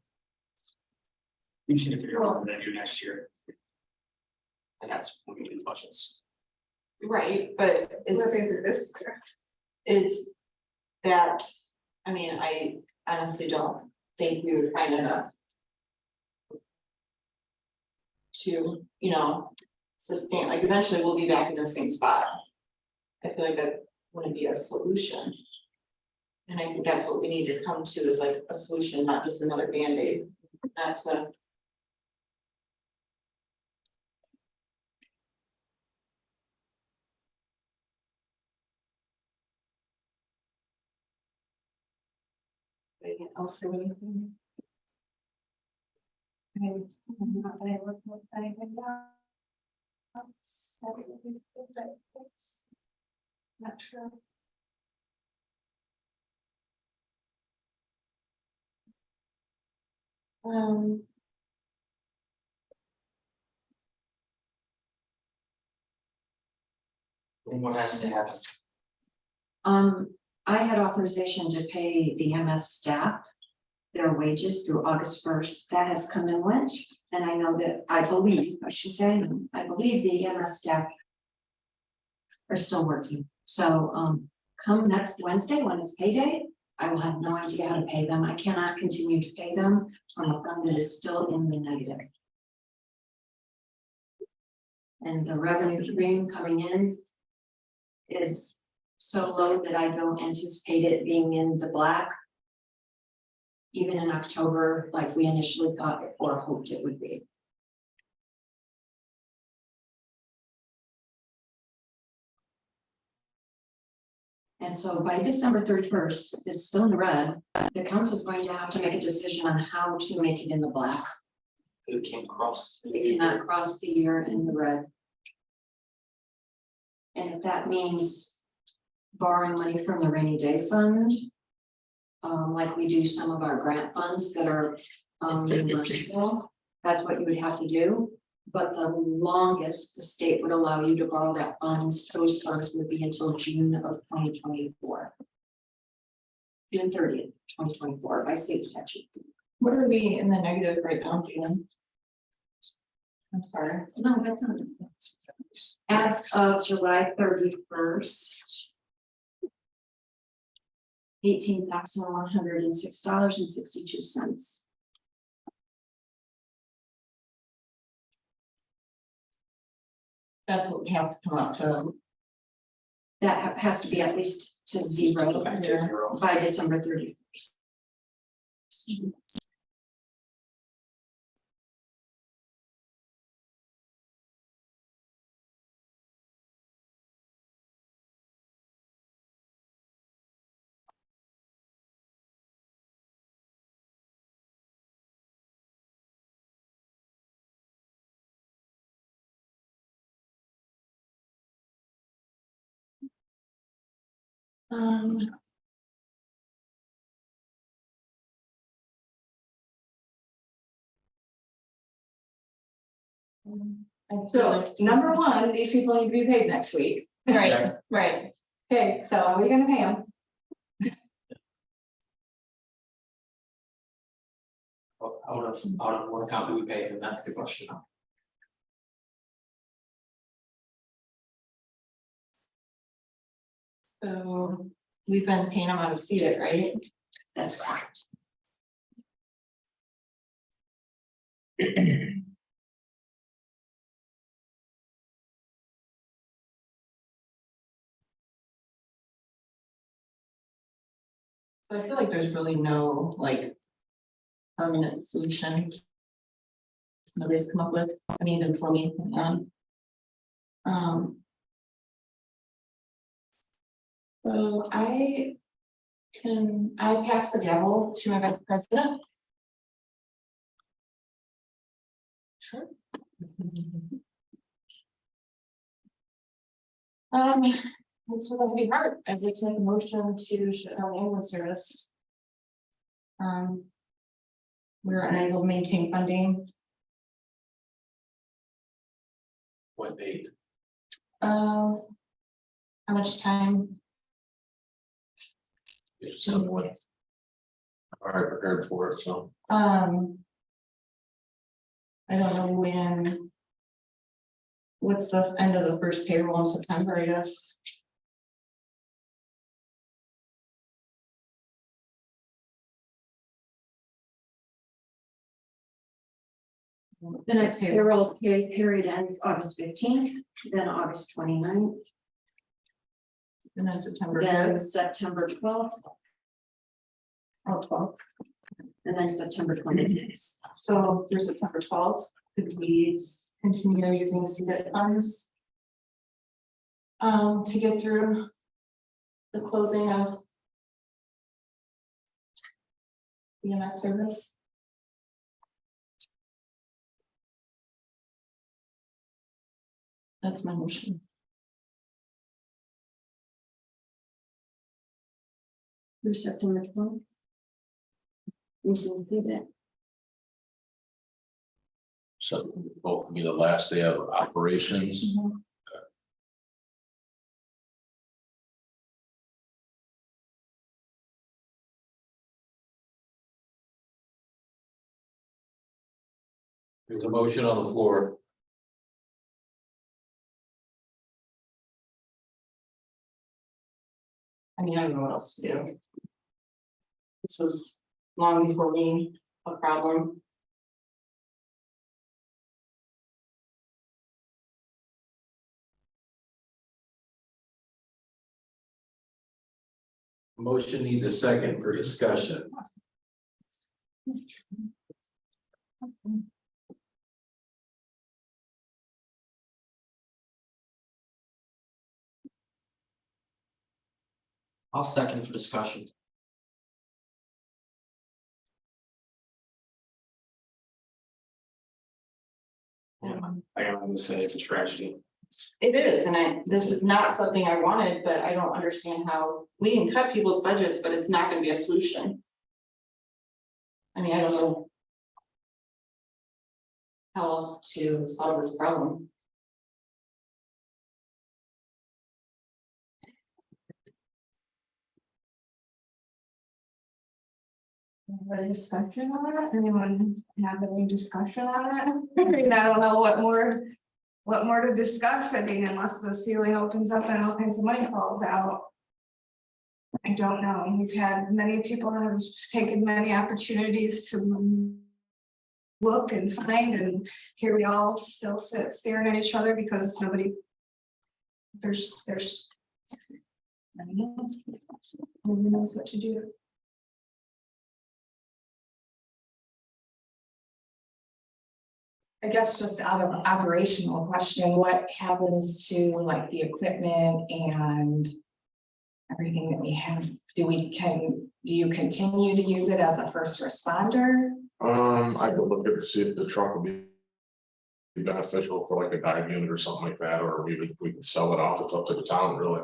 We should figure out what we're gonna do next year. And that's when we do the budgets. Right, but Living through this. it's that, I mean, I honestly don't think we would find enough to, you know, sustain, like eventually we'll be back in the same spot. I feel like that wouldn't be a solution. And I think that's what we need to come to is like a solution, not just another Band-Aid, not to. Anything else for anything? I'm not able to find it now. Not sure. Um. And what has to happen? I had authorization to pay the MS staff their wages through August 1st. That has come and went. And I know that, I believe the MS staff are still working. So, come next Wednesday, when it's payday, I will have no idea how to pay them. I cannot continue to pay them from a fund that is still in the negative. And the revenue stream coming in is so low that I don't anticipate it being in the black. Even in October, like we initially thought or hoped it would be. And so by December 31st, it's still in the red. The council is going to have to make a decision on how to make it in the black. It can't cross. It cannot cross the year in the red. And if that means borrowing money from the rainy day fund, like we do some of our grant funds that are reimbursable, that's what you would have to do. But the longest the state would allow you to borrow that funds, those funds would be until June of 2024. June 30th, 2024 by state statute. What are we in the negative right now, Jan? I'm sorry. No, that's not. As of July 31st. $18,106.62. That's what we have to come up to. That has to be at least to zero Back to zero. by December 31st. Um. So, number one, these people need to be paid next week. Right, right. Okay, so what are you gonna pay them? Out of what account do we pay, and that's the question. So we've been paying them out of seated, right? That's correct. So I feel like there's really no like permanent solution. Nobody's come up with, I mean, even for me. So I pass the gavel to my vice president. Sure. It's with a heavy heart, I'd like to make a motion to shut down the ambulance service. We're unable to maintain funding. What date? How much time? It's somewhat. All right, prepared for it, so. I don't know when. What's the end of the first payroll in September, I guess? The next payroll period ends August 15th, then August 29th, And then September then 5th, September 12th, oh, 12th. and then September 26th. So through September 12th, could we continue using CDIT funds? To get through the closing of EMS service. That's my motion. Through September 12th. We still do that. So will be the last day of operations. There's a motion on the floor. I mean, I don't know what else to do. This was long before me, a problem. Motion needs a second for discussion. I'll second for discussion. Yeah, I don't want to say it's a tragedy. It is, and this is not something I wanted, but I don't understand how we can cut people's budgets, but it's not gonna be a solution. I mean, I don't know. How else to solve this problem? Any discussion on that? Anyone have any discussion on that? I mean, I don't know what more to discuss. I mean, unless the ceiling opens up and all kinds of money falls out. I don't know. We've had many people that have taken many opportunities to look and find, and here we all still sit staring at each other because nobody. There's. I don't know. Nobody knows what to do. I guess just out of operational question, what happens to like the equipment and everything that we have? Do you continue to use it as a first responder? I could look at, see if the truck will be beneficial for like a dive unit or something like that, or we could sell it off. It's up to the town, really.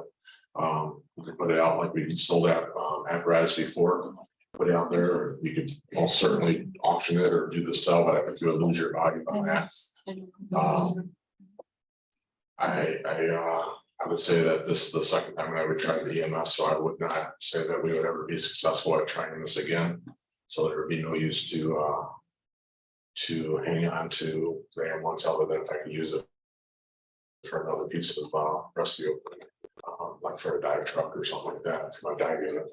We could put it out like we sold out apparatus before, put it out there, or you could most certainly auction it or do the sell, but I think you would lose your value on that. I would say that this is the second time I would try the EMS, so I would not say that we would ever be successful at trying this again. So there would be no use to hang on to the ambulance other than if I could use it for another piece of rescue, like for a dive truck or something like that, for my dive unit.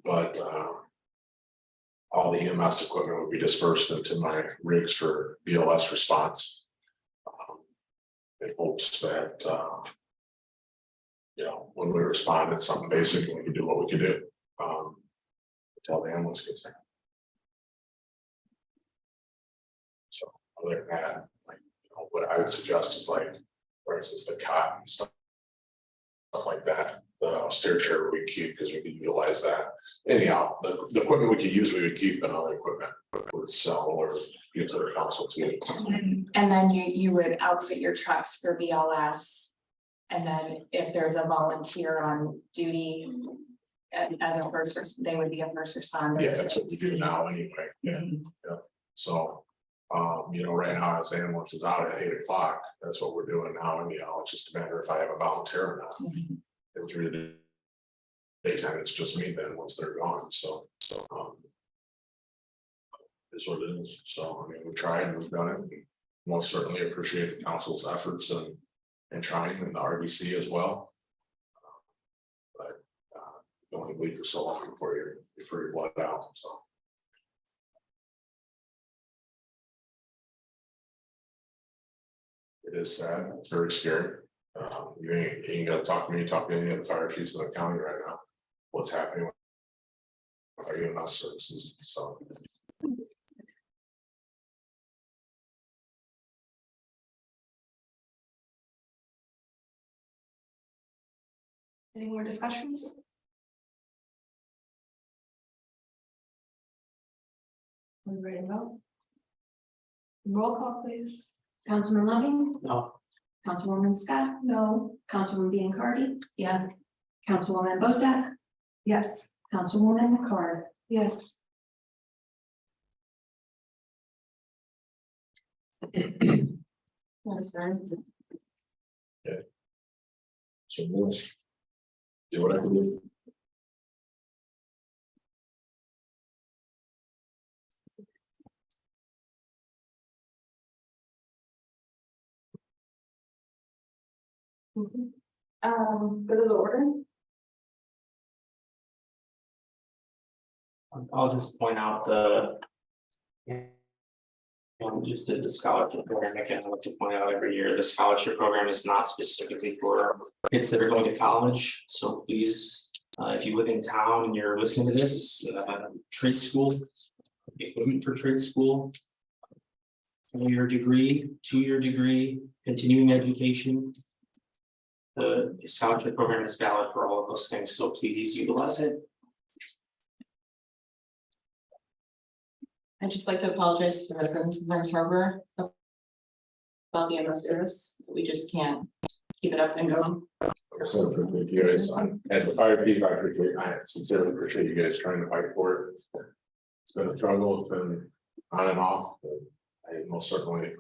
But all the EMS equipment would be dispersed into my rigs for BLS response. In hopes that, when we respond at something basic, we can do what we can do. Until the ambulance gets there. So other than that, like, what I would suggest is like, for instance, the cot and stuff like that, the stair chair we keep because we could utilize that. Anyhow, the equipment we could use, we would keep, and other equipment would sell or get to the council too. And then you would outfit your trucks for BLS. And then if there's a volunteer on duty as a they would be a first responder. Yeah, that's what we do now anyway. Yeah. So, right now, as ambulance is out at 8 o'clock, that's what we're doing now. Anyhow, it's just a matter if I have a volunteer or not. If through the daytime, it's just me then once they're gone. So, is what it is. So, I mean, we tried and we've done it. We most certainly appreciate the council's efforts and trying, and the RBC as well. But you only bleed for so long before you're blood out. So. It is sad. It's very scary. You ain't gotta talk to me, talk to any of the fire chiefs in the county right now. What's happening with our EMS services, so. Any more discussions? We ready to vote? Roll call, please. Councilman Loving, No. Councilwoman Scott, No. Councilwoman Biancardi, Yes. Councilwoman Bozak, Yes. Councilwoman McCord. Yes. So let's do what I can do. Go to the order. I'll just point out the. We just did the scholarship program, again, I like to point out every year, the scholarship program is not specifically for kids that are going to college, so please. If you live in town and you're listening to this, trade school, equipment for trade school. 4-year degree, 2-year degree, continuing education. The scholarship program is valid for all of those things, so please utilize it. I'd just like to apologize to the residents of Burns Harbor about the MS service. We just can't keep it up and going. Like I said, appreciate you guys, as the fire chief, I sincerely appreciate you guys trying to fight for it. It's been a struggle, it's been on and off, but I most certainly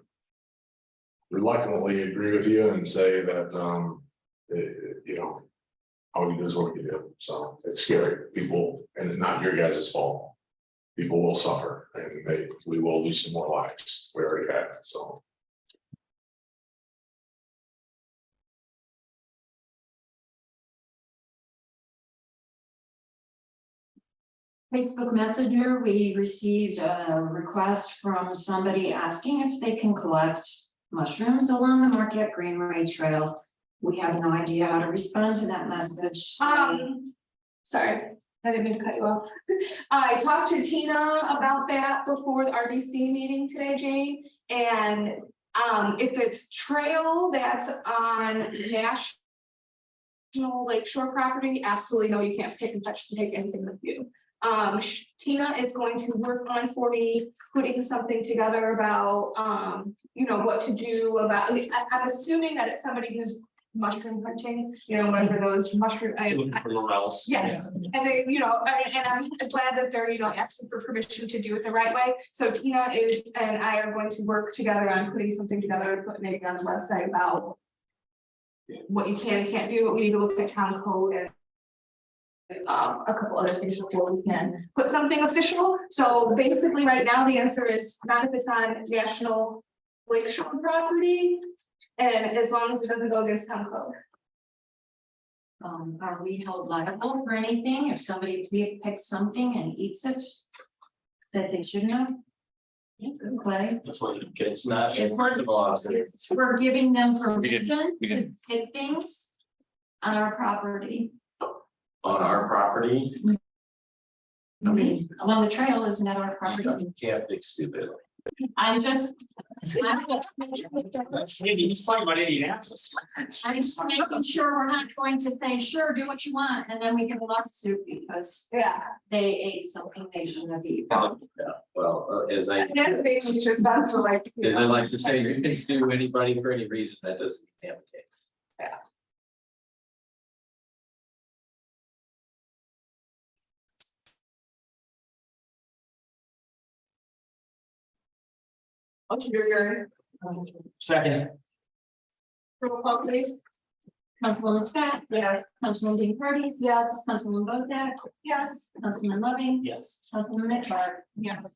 reluctantly agree with you and say that, all you do is what you do, so it's scary, people, and it's not your guys' fault. People will suffer, and we will lose some more lives, we already have, so. Facebook Messenger, we received a request from somebody asking if they can collect mushrooms along the Marquette Greenway Trail. We have no idea how to respond to that message. Sorry, I didn't mean to cut you off. I talked to Tina about that before the RDC meeting today, Jane, and if it's trail that's on National Lakeshore property, absolutely no, you can't pick and touch and take anything with you. Tina is going to work on for me, putting something together about, what to do about, I'm assuming that it's somebody who's mushroom hunting, you know, whether those mushroom, Looking for morels. yes, and they, you know, and I'm glad that they're, you know, asking for permission to do it the right way. So Tina and I are going to work together on putting something together and put maybe on the website about what you can and can't do, but we need to look at town code and a couple other things before we can put something official. So basically, right now, the answer is not if it's on national lakeshore property. And as long as it doesn't go against town code. Are we held liable for anything if somebody picks something and eats it? That they shouldn't have? Yeah, good play. That's what you get. It's not. If we're giving them permission we to didn't. pick things on our property. On our property, Along the trail, isn't that our property? you can't fix stupid. I'm just. Maybe he's talking about Indianapolis. I'm just making sure we're not going to say, sure, do what you want, and then we get a lawsuit because Yeah. they ate something they shouldn't have eaten. Well, as I It's just best to like. you As I know, like to say, you can sue anybody for any reason, that doesn't mean they have a case. Motion to adjourn. Second. Roll call, please. Councilwoman Scott. Yes. Councilwoman Dean Party. Yes. Councilwoman Bozak. Yes. Councilman Loving. Yes. Councilman McBarr. Yes.